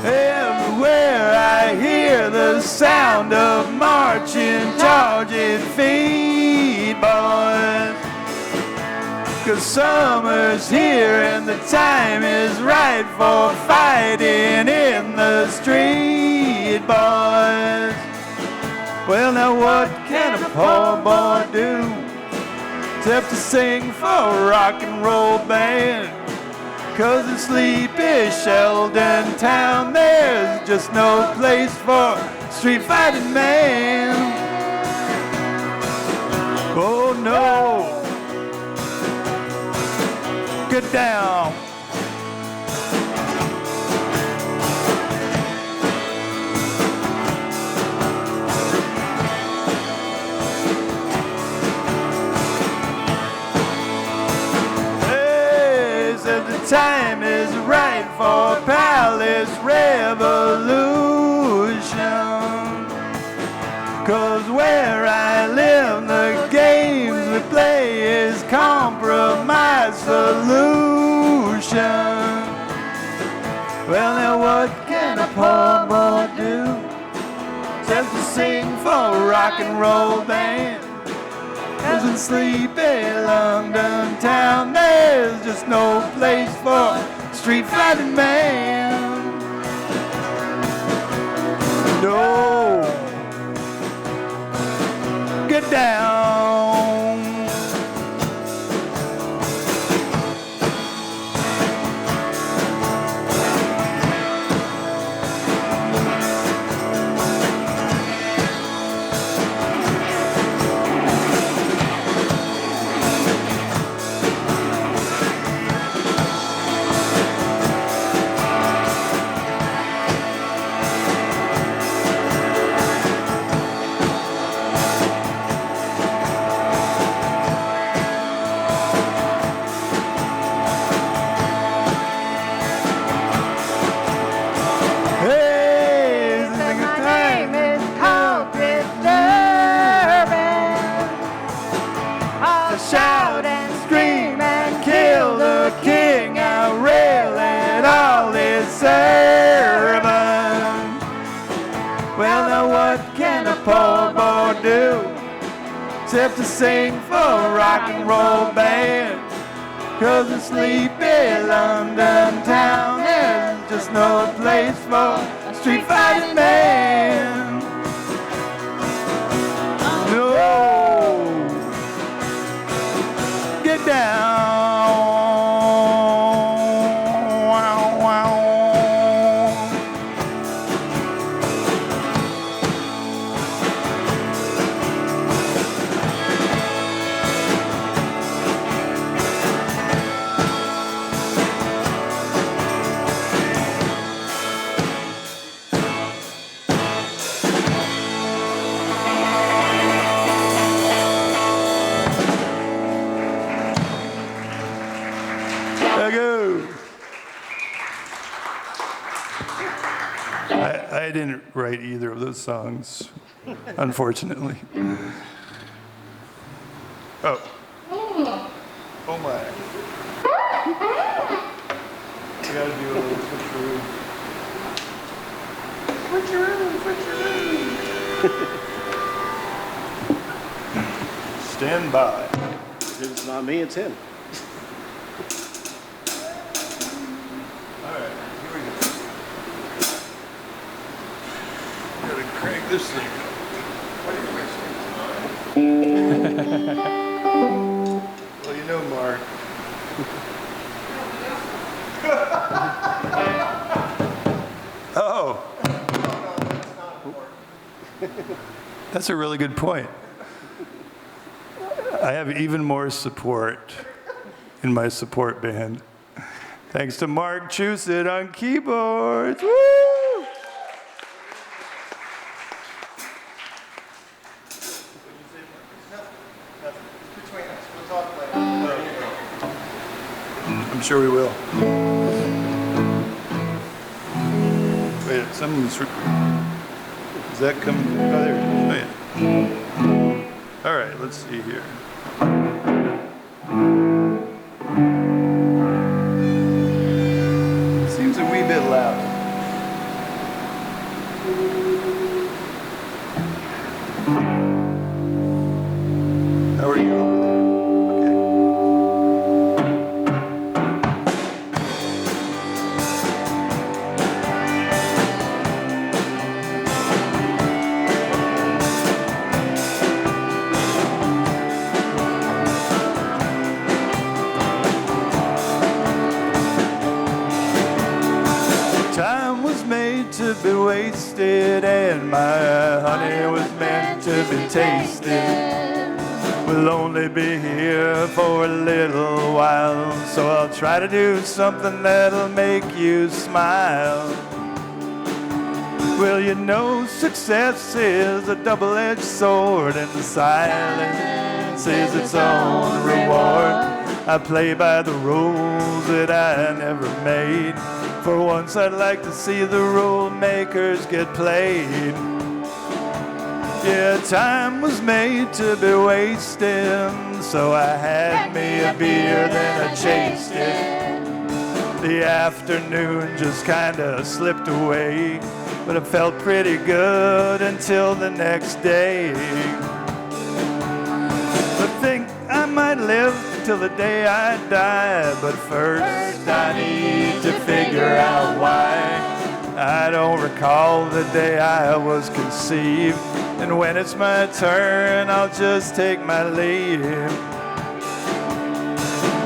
Everywhere I hear the sound of marching, charging feet, boys. 'Cause summer's here and the time is right for fighting in the street, boys. Well, now what can a poor boy do except to sing for a rock and roll band? 'Cause in sleepy Sheldon town, there's just no place for street fighting man. Oh no, get down. Hey, said the time is right for palace revolution. 'Cause where I live, the games we play is compromise solution. Well, now what can a poor boy do except to sing for a rock and roll band? 'Cause in sleepy London town, there's just no place for street fighting man. No. Get down. Shout and scream and kill the king. I rail at all his servants. Well, now what can a poor boy do except to sing for a rock and roll band? 'Cause in sleepy London town, there's just no place for a street fighting man. No. Get down. Wow, wow. I didn't write either of those songs, unfortunately. Oh. Oh my. We gotta do a little switcheroo. Stand by. It's not me, it's him. All right, here we go. Gotta crank this thing up. Well, you know, Mark. Oh. That's a really good point. I have even more support in my support band. Thanks to Mark Chusett on keyboards. Woo! I'm sure we will. Wait, someone's. Is that coming? Oh, there it is. Oh, yeah. All right, let's see here. Seems a wee bit loud. How are you over there? To be wasted, and my honey was meant to be tasted. We'll only be here for a little while, so I'll try to do something that'll make you smile. Well, you know, success is a double-edged sword, and silence is its own reward. I play by the rules that I never made. For once I'd like to see the rule makers get played. Yeah, time was made to be wasted, so I had me a beer, then I chased it. The afternoon just kinda slipped away, but it felt pretty good until the next day. I think I might live till the day I die, but first I need to figure out why. I don't recall the day I was conceived, and when it's my turn, I'll just take my leave.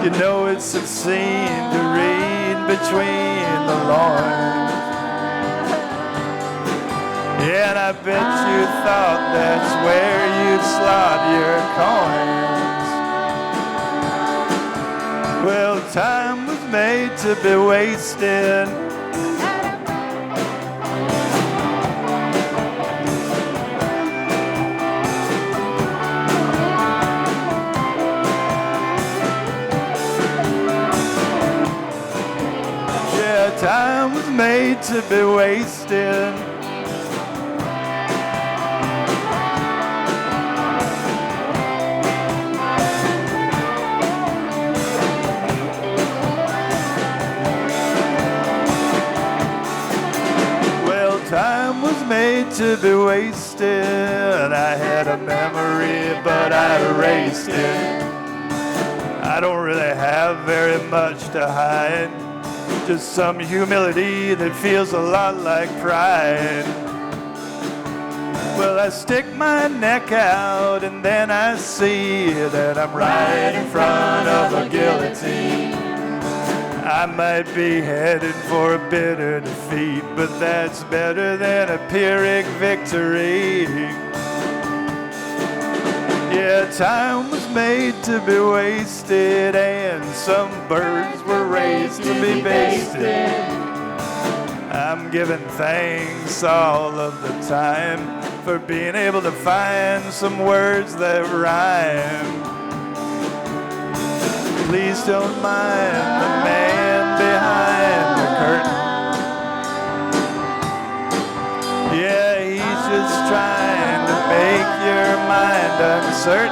You know, it's obscene to read between the lines. Yeah, and I bet you thought that's where you'd slot your coins. Well, time was made to be wasted. Yeah, time was made to be wasted. Time was made to be wasted. I had a memory, but I erased it. I don't really have very much to hide, just some humility that feels a lot like pride. Well, I stick my neck out and then I see that I'm right in front of a guillotine. I might be headed for a bitter defeat, but that's better than a Pyrrhic victory. Yeah, time was made to be wasted, and some birds were raised to be basted. I'm giving thanks all of the time for being able to find some words that rhyme. Please don't mind the man behind the curtain. time to start.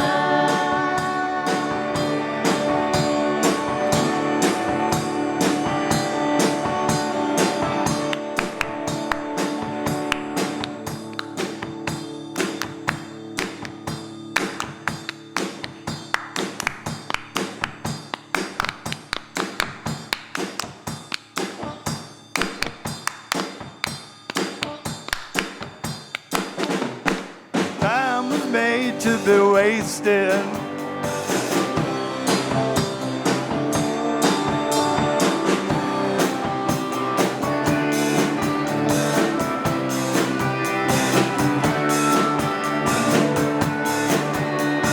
Time was made to be wasted.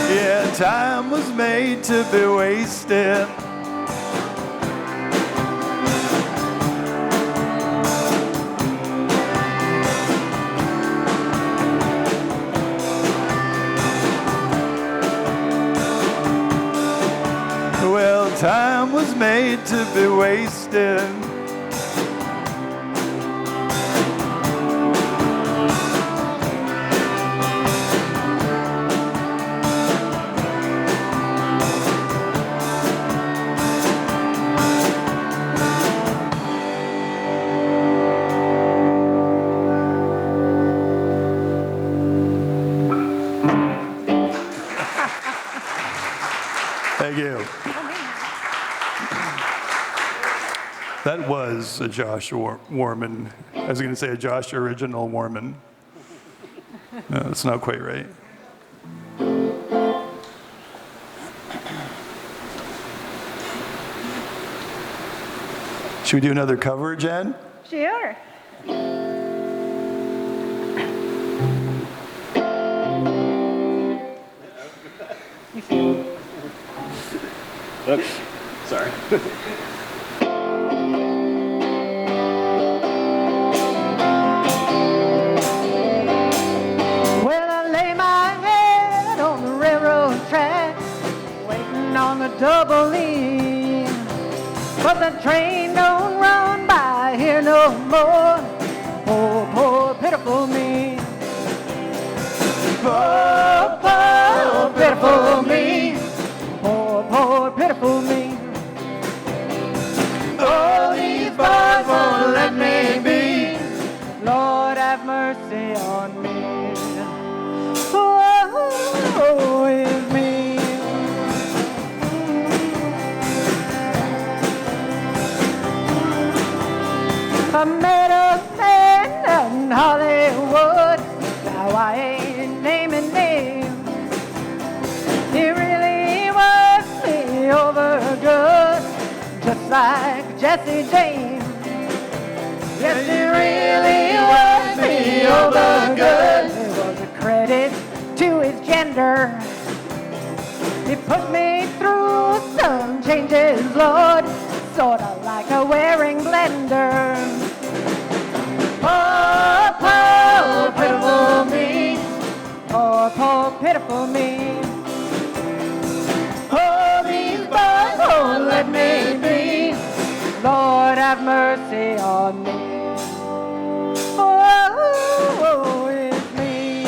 Yeah, time was made to be wasted. Well, time was made to be wasted. Thank you. That was a Josh Worman. I was going to say a Josh original Worman. No, that's not quite right. Should we do another cover, Jen? Sure. Oops, sorry. Well, I lay my head on the railroad track, waiting on the double E. But the train don't run by here no more. Oh, poor pitiful me. Poor, poor pitiful me. Poor, poor pitiful me. Oh, these boys won't let me be. Lord, have mercy on me. Oh, with me. I met a man in Hollywood. Now I ain't naming names. He really worked me over good, just like Jesse James. Yes, he really worked me over good. It was a credit to his gender. He put me through some changes, Lord, sorta like a wearing blender. Poor, poor, pitiful me. Poor, poor, pitiful me. Oh, these boys won't let me be. Lord, have mercy on me. Oh, it's me.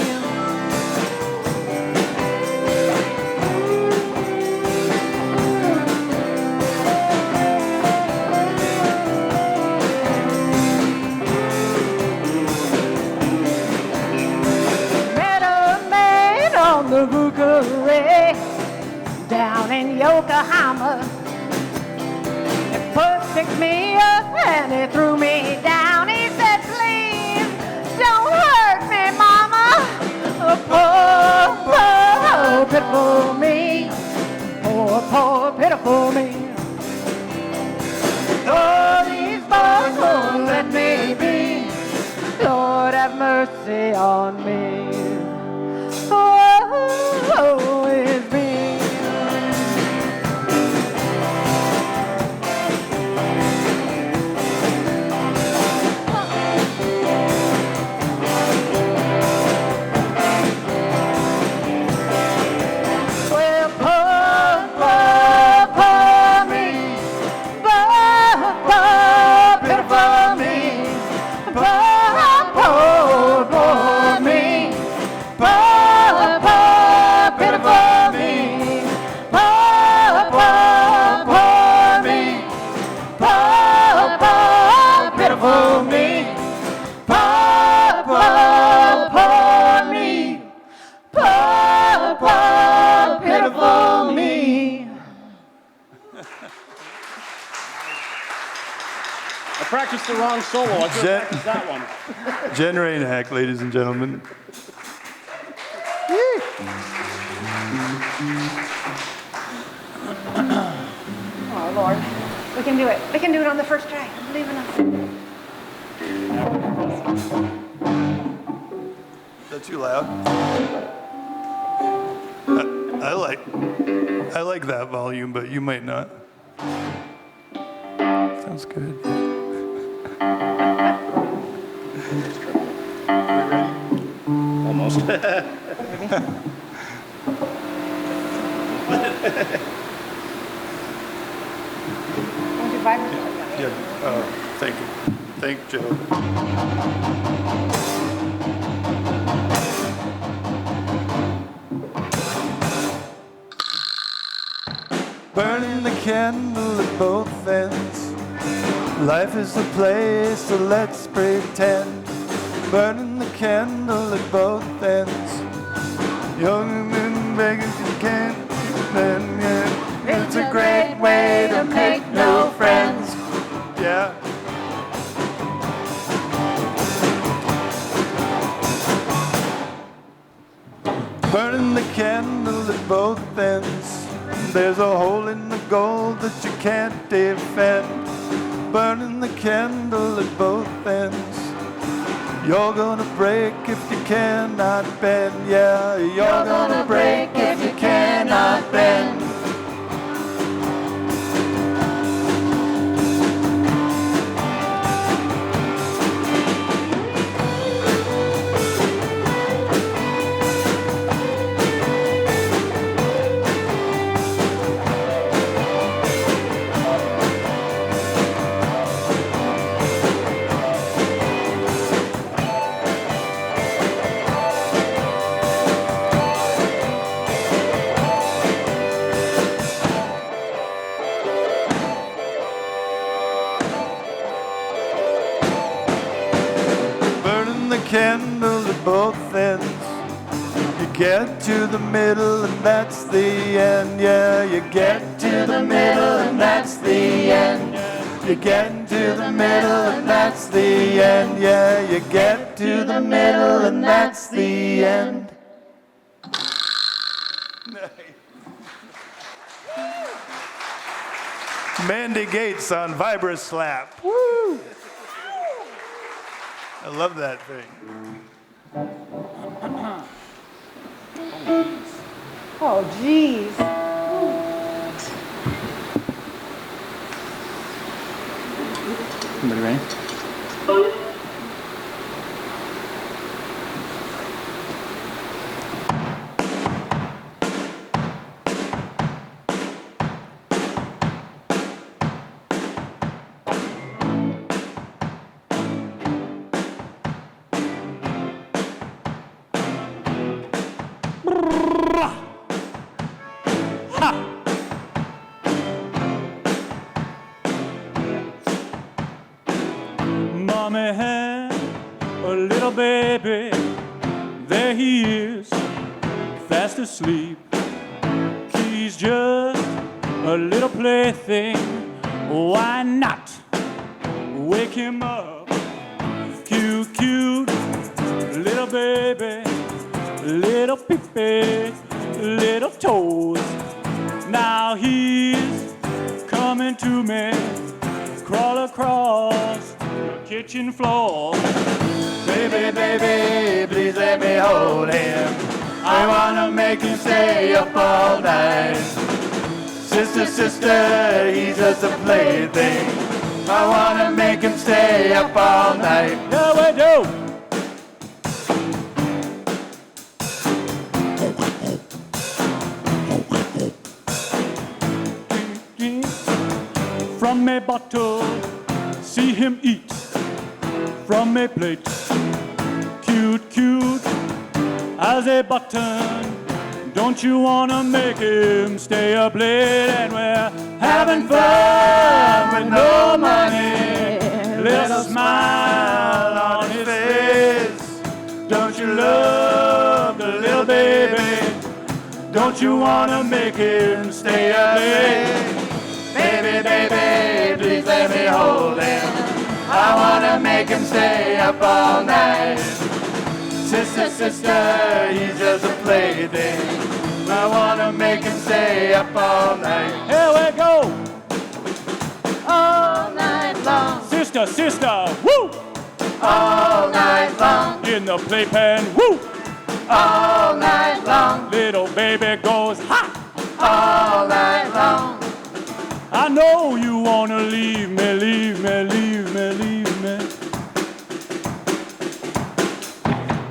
Met a man on the bluegrass down in Yokohama. Picked me up and he threw me down. He said, please don't hurt me, mama. Oh, poor, poor, pitiful me. Poor, poor, pitiful me. Oh, these boys won't let me be. Lord, have mercy on me. Oh, it's me. practiced the wrong solo. I should have practiced that one. Jen Rainhack, ladies and gentlemen. Oh, Lord. We can do it. We can do it on the first try. Believe in us. Is that too loud? I like that volume, but you might not. Sounds good. Almost. Want to vibrate? Yeah. Thank you. Thank Joe. Burning the candle at both ends. Life is a place, so let's pretend. Burning the candle at both ends. Young men begging you can't men, yeah. It's a great way to make no friends. Yeah. Burning the candle at both ends. There's a hole in the gold that you can't defend. Burning the candle at both ends. You're gonna break if you cannot bend. Yeah, you're gonna break if you cannot bend. Candle at both ends. You get to the middle and that's the end. Yeah, you get to the middle and that's the end. You get to the middle and that's the end. Yeah, you get to the middle and that's the end. Mandy Gates on Vibra Slap. Woo! I love that thing. Oh, jeez. Everybody ready? Mommy had a little baby, there he is, fast asleep. He's just a little plaything, why not wake him up? Cute, cute, little baby, little peepee, little toes. Now he's coming to me, crawl across the kitchen floor. Baby, baby, please let me hold him. I wanna make him stay up all night. Sister, sister, he's just a plaything. I wanna make him stay up all night. Yeah, we do. From a bottle, see him eat. From a plate, cute, cute as a button. Don't you wanna make him stay up late? And we're having fun with no money. Little smile on his face. Don't you love the little baby? Don't you wanna make him stay up late? Baby, baby, please let me hold him. I wanna make him stay up all night. Sister, sister, he's just a plaything. I wanna make him stay up all night. Here we go. All night long. Sister, sister, woo! All night long. In the playpen, woo! All night long. Little baby goes, ha! All night long. I know you wanna leave me, leave me, leave me, leave me.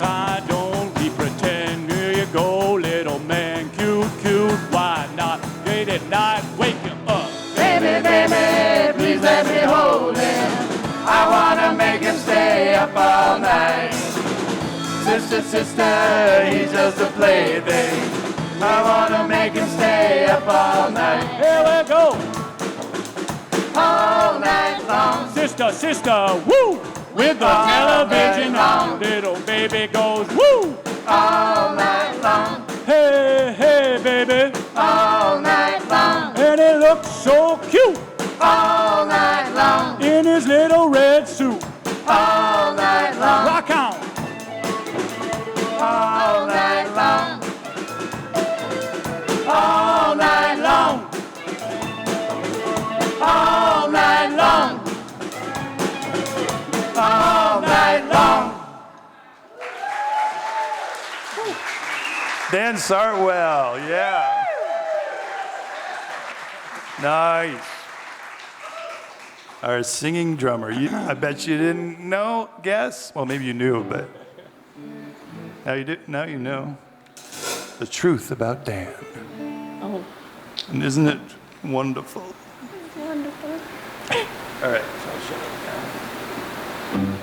I don't keep pretend. Here you go, little man, cute, cute. Why not? Late at night, wake him up. Baby, baby, please let me hold him. I wanna make him stay up all night. Sister, sister, he's just a plaything. I wanna make him stay up all night. Here we go. All night long. Sister, sister, woo! With the television on, little baby goes, woo! All night long. Hey, hey, baby. All night long. And he looks so cute All night long. in his little red suit. All night long. Rock on. All night long. All night long. All night long. All night long. Dan Sartwell, yeah. Nice. Our singing drummer. I bet you didn't know, guess? Well, maybe you knew, but now you do. Now you know the truth about Dan. Oh, And isn't it wonderful? wonderful. All right, so I'll shut it down.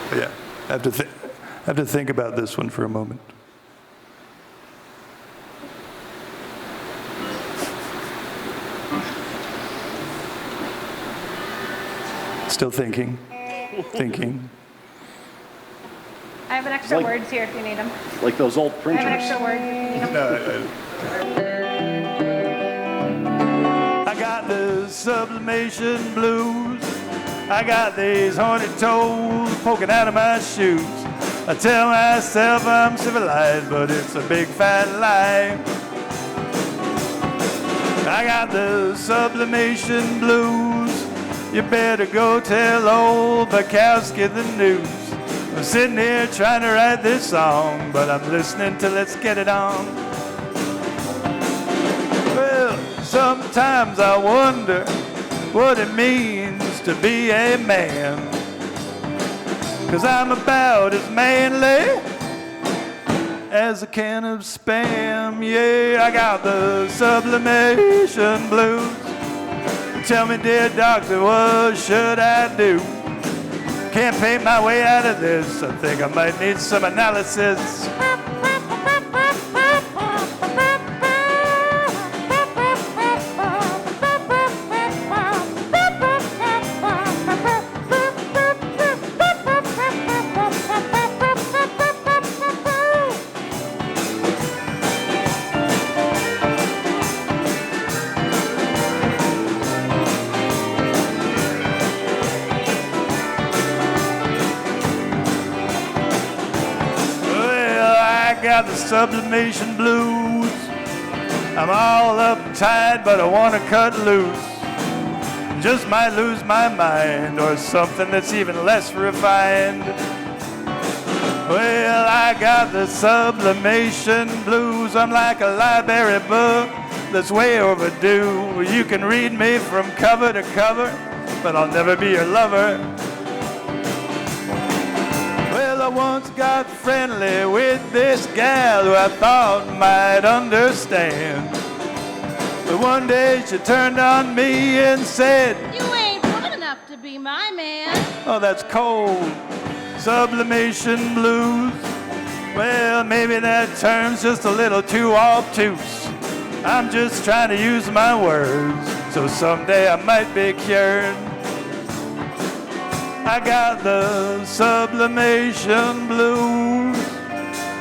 But yeah, I have to think about this one for a moment. Still thinking. I have an extra Like- words here if you need them. Like those old I have printers. an extra word if you need them. I got the sublimation blues. I got these horny toes poking out of my shoes. I tell myself I'm civilized, but it's a big fat lie. I got the sublimation blues. You better go tell old Bukowski the news. I'm sitting here trying to write this song, but I'm listening to Let's Get It On. Well, sometimes I wonder what it means to be a man. 'Cause I'm about as manly as a can of Spam. Yeah, I got the sublimation blues. Tell me, dear doctor, what should I do? Can't paint my way out of this. I think I might need some analysis. Got the sublimation blues. I'm all uptight, but I want to cut loose. Just might lose my mind, or something that's even less refined. Well, I got the sublimation blues. I'm like a library book that's way overdue. You can read me from cover to cover, but I'll never be your lover. Well, I once got friendly with this gal who I thought might understand. But one day she turned on me and said, You ain't woman enough to be my man. oh, that's cold. Sublimation blues. Well, maybe that term's just a little too obtuse. I'm just trying to use my words, so someday I might be cured. I got the sublimation blues.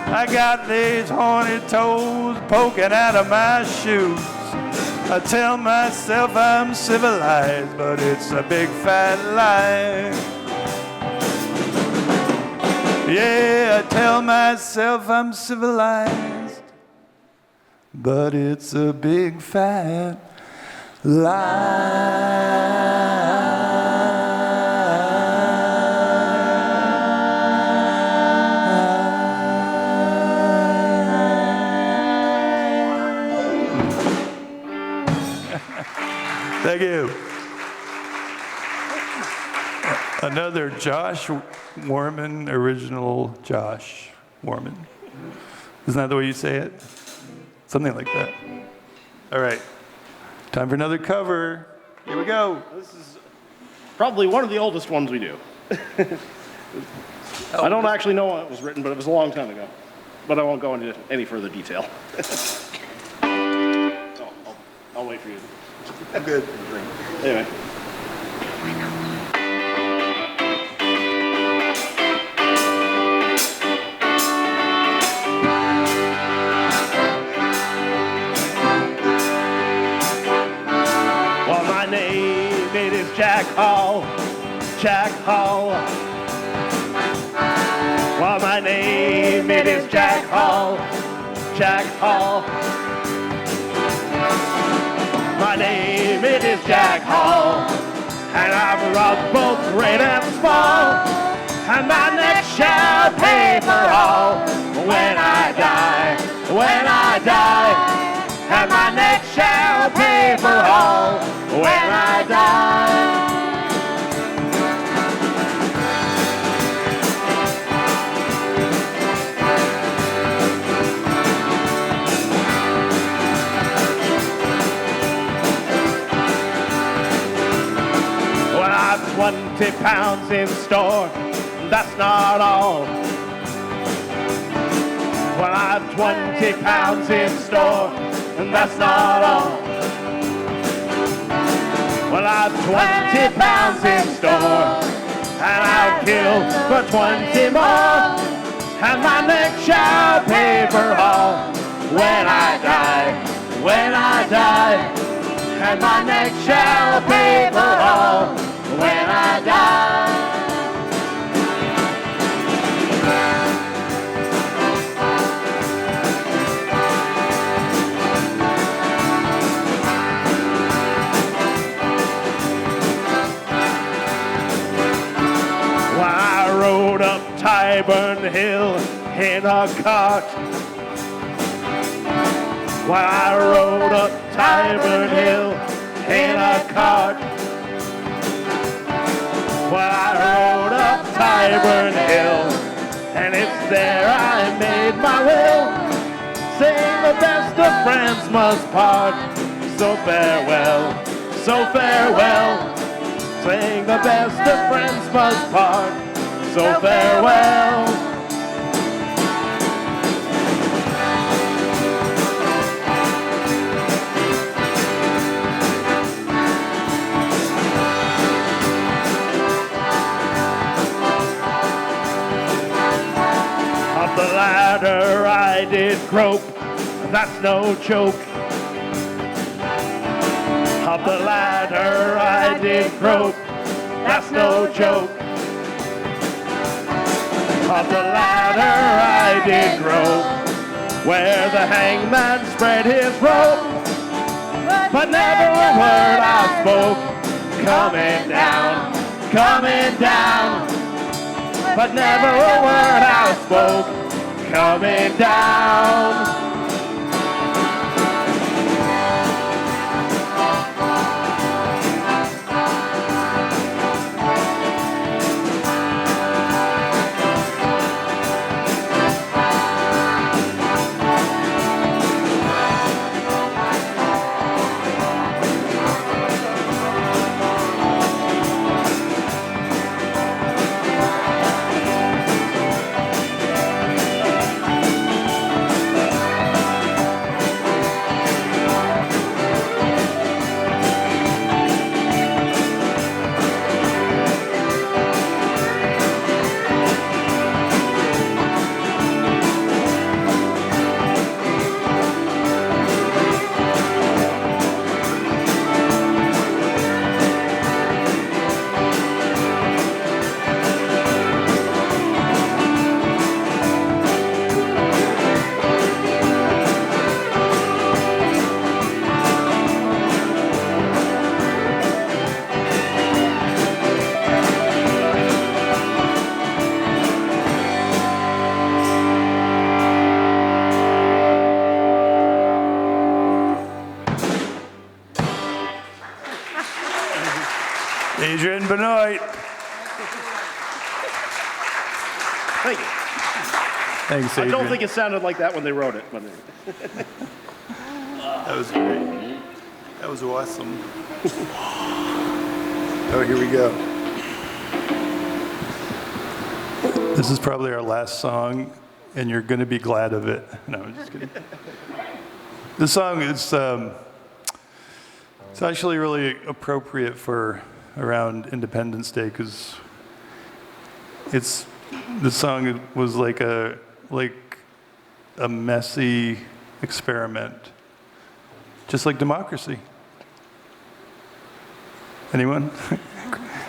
I got these horny toes poking out of my shoes. I tell myself I'm civilized, but it's a big fat lie. Yeah, I tell myself I'm civilized, but it's a big fat Thank you. Another Josh Worman, original Josh Worman. Isn't that the way you say it? Something like that. All right. Time for another cover. Here we go. This is probably one of the oldest ones we do. I don't actually know when it was written, but it was a long time ago. But I won't go into any further detail. I'll wait for you. I'm good. Anyway. Well, my name, it is Jack Hall. Jack Hall. Well, my name, it is Jack Hall. Jack Hall. My name, it is Jack Hall, and I've robbed both great and small, and my neck shall pay for all when I die, and my neck shall pay for all when I die. Well, I've 20 pounds in store, that's not all. Well, I've 20 pounds in store, and that's not all. Well, I've 20 pounds in store, and I'll kill for 20 more, and my neck shall pay for all when I die, and my neck shall pay for all when I die. Well, I rode up Tyburn Hill in a cart. Well, I rode up Tyburn Hill in a cart. Well, I rode up Tyburn Hill, and it's there I made my will, saying the best of friends must part. So farewell, saying the best of friends must part. So farewell. Up the ladder I did grope, that's no joke. Up the ladder I did grope, that's no joke. Up the ladder I did grope, where the hangman spread his rope, but never a word I spoke. Coming down, but never a word I spoke. Coming down. Adrian Benoit. Thank you. Thanks, I Adrian. don't think it sounded like that when they wrote it. But That was great. That was awesome. Oh, here we go. This is probably our last song, and you're going to be glad of it. No, I'm just kidding. This song is it's actually really appropriate for around Independence Day because the song was like a messy experiment, just like democracy. Anyone?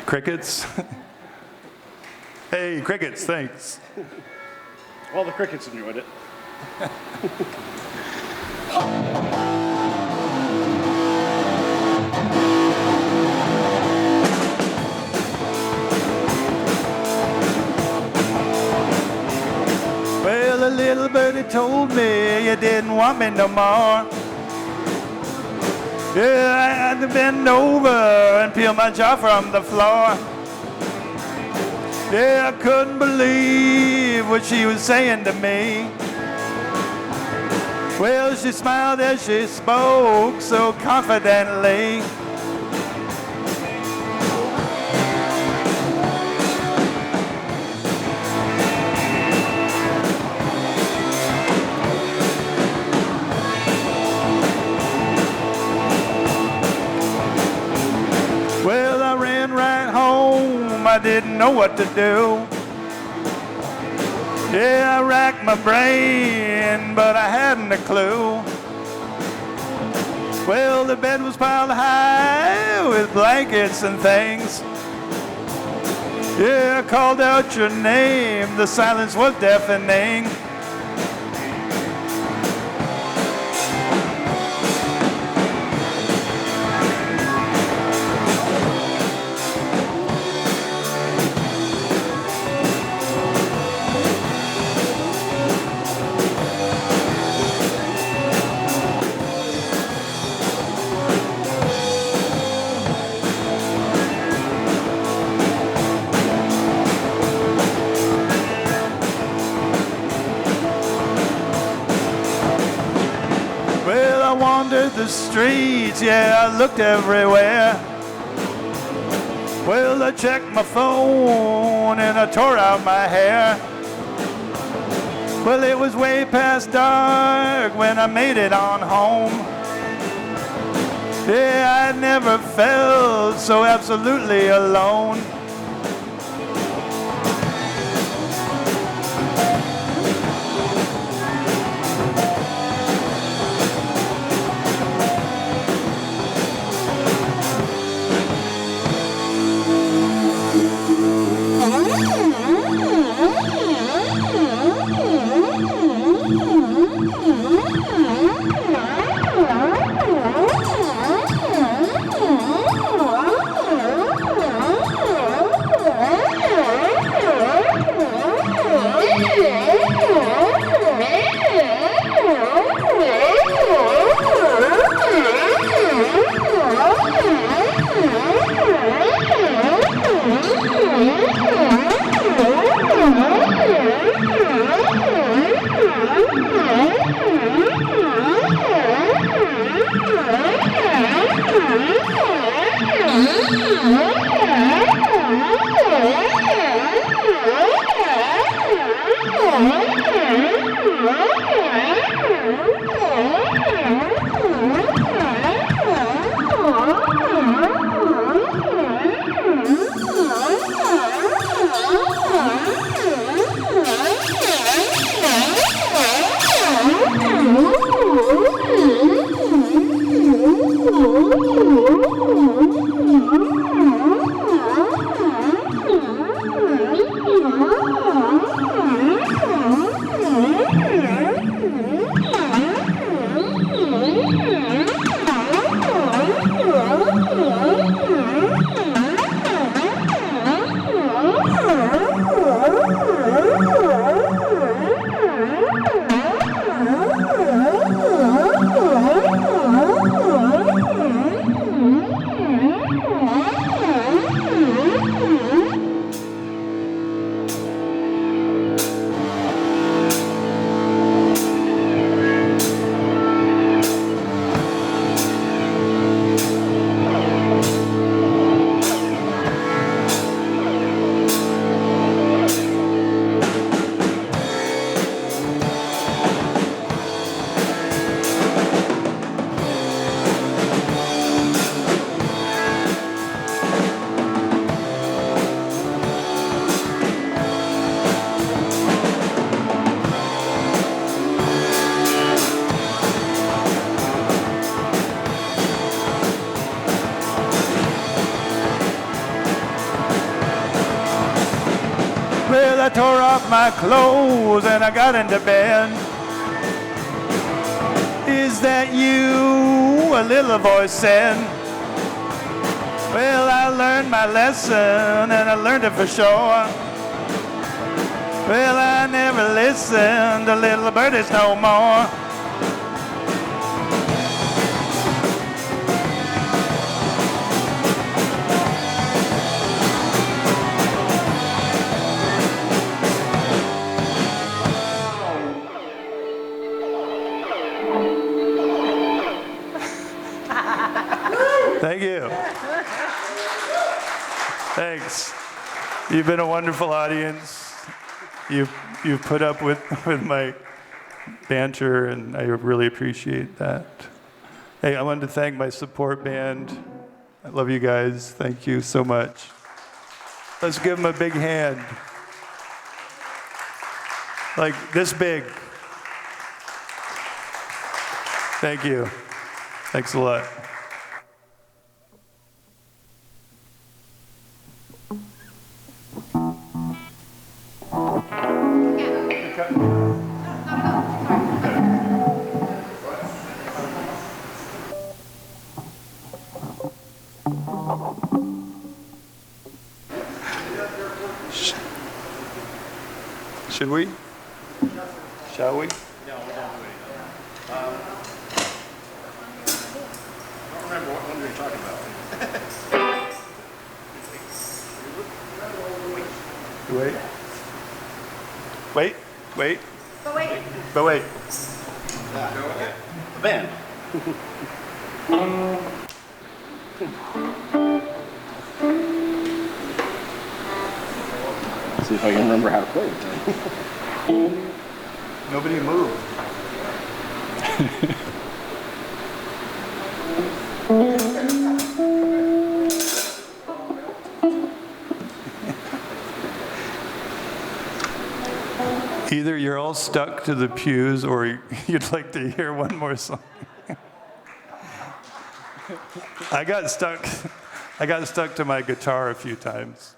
Crickets? Hey, crickets, thanks. all the crickets enjoyed it. Well, a little birdie told me you didn't want me no more. Yeah, I had to bend over and peel my jaw from the floor. Yeah, I couldn't believe what she was saying to me. Well, she smiled as she spoke so confidently. Well, I ran right home, I didn't know what to do. Yeah, I racked my brain, but I hadn't a clue. Well, the bed was piled high with blankets and things. Yeah, I called out your name, the silence was deafening. Well, I wandered the streets, yeah, I looked everywhere. Well, I checked my phone and I tore out my hair. Well, it was way past dark when I made it on home. Yeah, I never felt so absolutely alone. I tore off my clothes and I got into bed. Is that you? A little voice said. Well, I learned my lesson and I learned it for sure. Well, I never listened to little birdies no more. Thank you. Thanks. You've been a wonderful audience. You've put up with my banter, and I really appreciate that. Hey, I wanted to thank my support band. I love you guys. Thank you so much. Let's give them a big hand. Like this big. Thank you. Thanks a lot. Should we? Shall we? No, we're done waiting. I don't remember what one we were talking about. Wait. Wait. But wait. But wait. The band. See if I can remember how to play it. Nobody moved. Either you're all stuck to the pews or you'd like to hear one more song. I got stuck to my guitar a few times.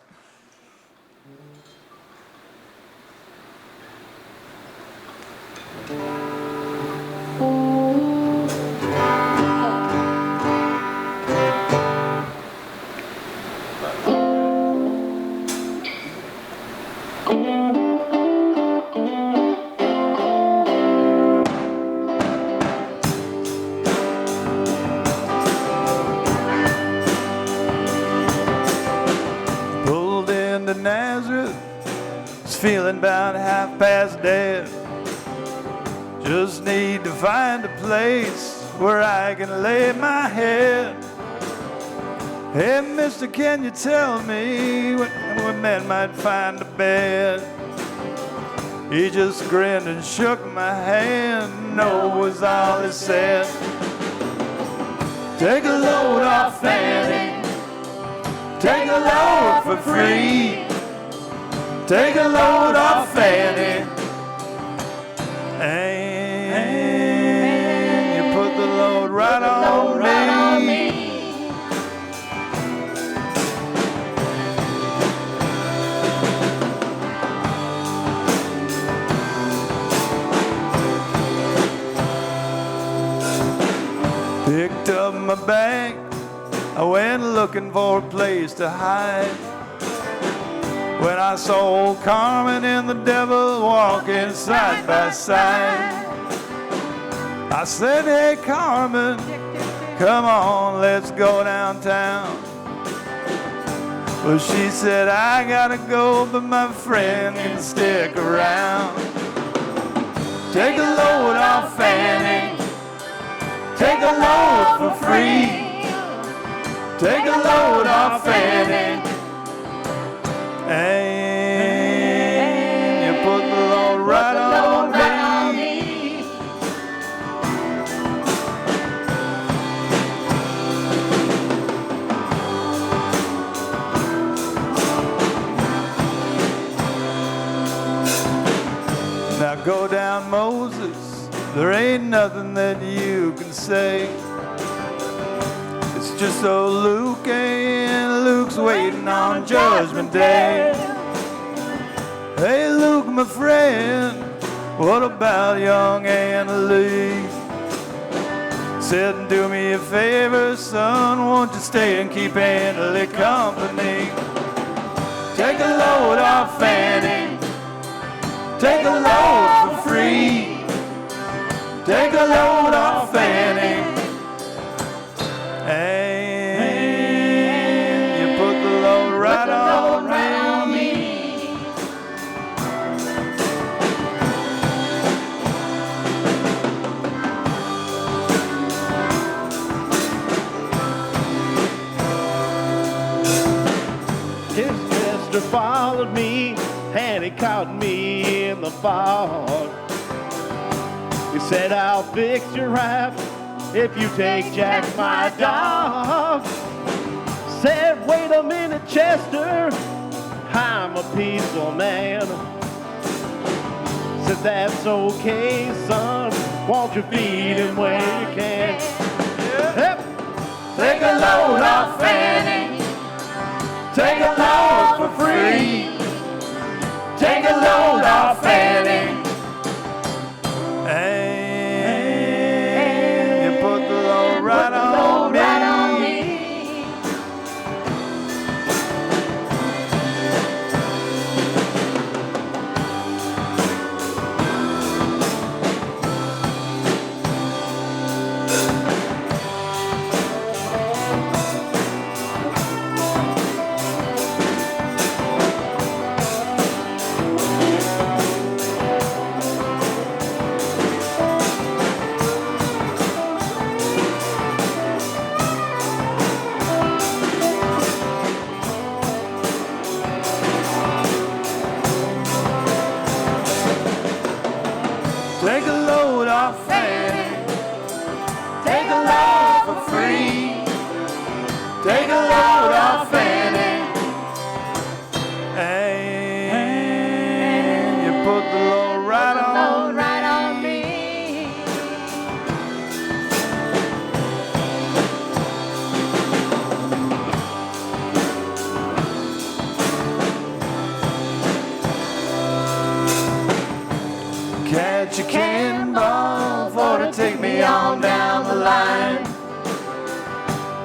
Feeling about half past dead. Just need to find a place where I can lay my head. Hey, mister, can you tell me what man might find a bed? He just grinned and shook my hand. No was all he said. Take a load off Fanny. Take a load for free. Take a load off Fanny, and you put the load right on me. Picked up my bag, I went looking for a place to hide. When I saw old Carmen and the devil walking side by side, I said, hey Carmen, come on, let's go downtown. Well, she said, I gotta go, but my friend can stick around. Take a load off Fanny, take a load for free. Take a load off Fanny, and you put the load right on me. Now go down, Moses, there ain't nothing that you can say. It's just old Luke, and Luke's waiting on Judgment Day. Hey, Luke, my friend, what about young Anna Lee? Said, do me a favor, son, won't you stay and keep Anna Lee company? Take a load off Fanny, take a load for free. Take a load off Fanny, and you put the load right on me. His mister followed me, and he caught me in the fog. He said, I'll fix your rap if you take Jack, my dog. Said, wait a minute, Chester, I'm a peaceful man. Said, that's okay, son, won't you feed him when you can? Yep. Take a load off Fanny, take a load for free. Take a load off Fanny, and you put the load right on me. Take a load off Fanny, take a load for free. Take a load off Fanny, and you put the load right on me. Catch a cannonball for to take me on down the line.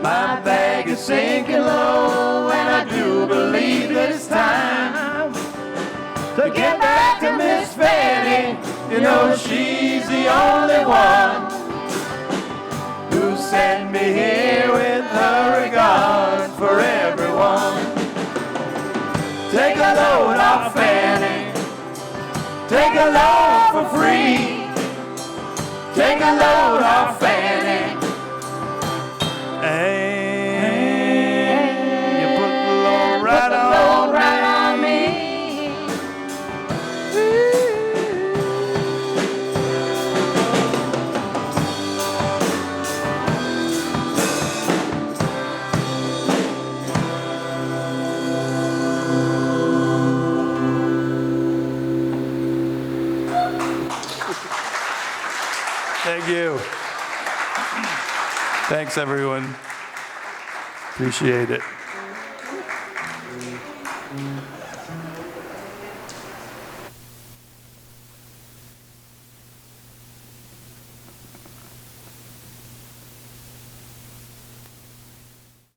My bag is sinking low, and I do believe that it's time to get back to Miss Fanny. You know she's the only one who sent me here with her regard for everyone. Take a load off Fanny, take a load for free. Take a load off Fanny, and you put the load right on me. Thank you. Thanks, everyone. Appreciate it.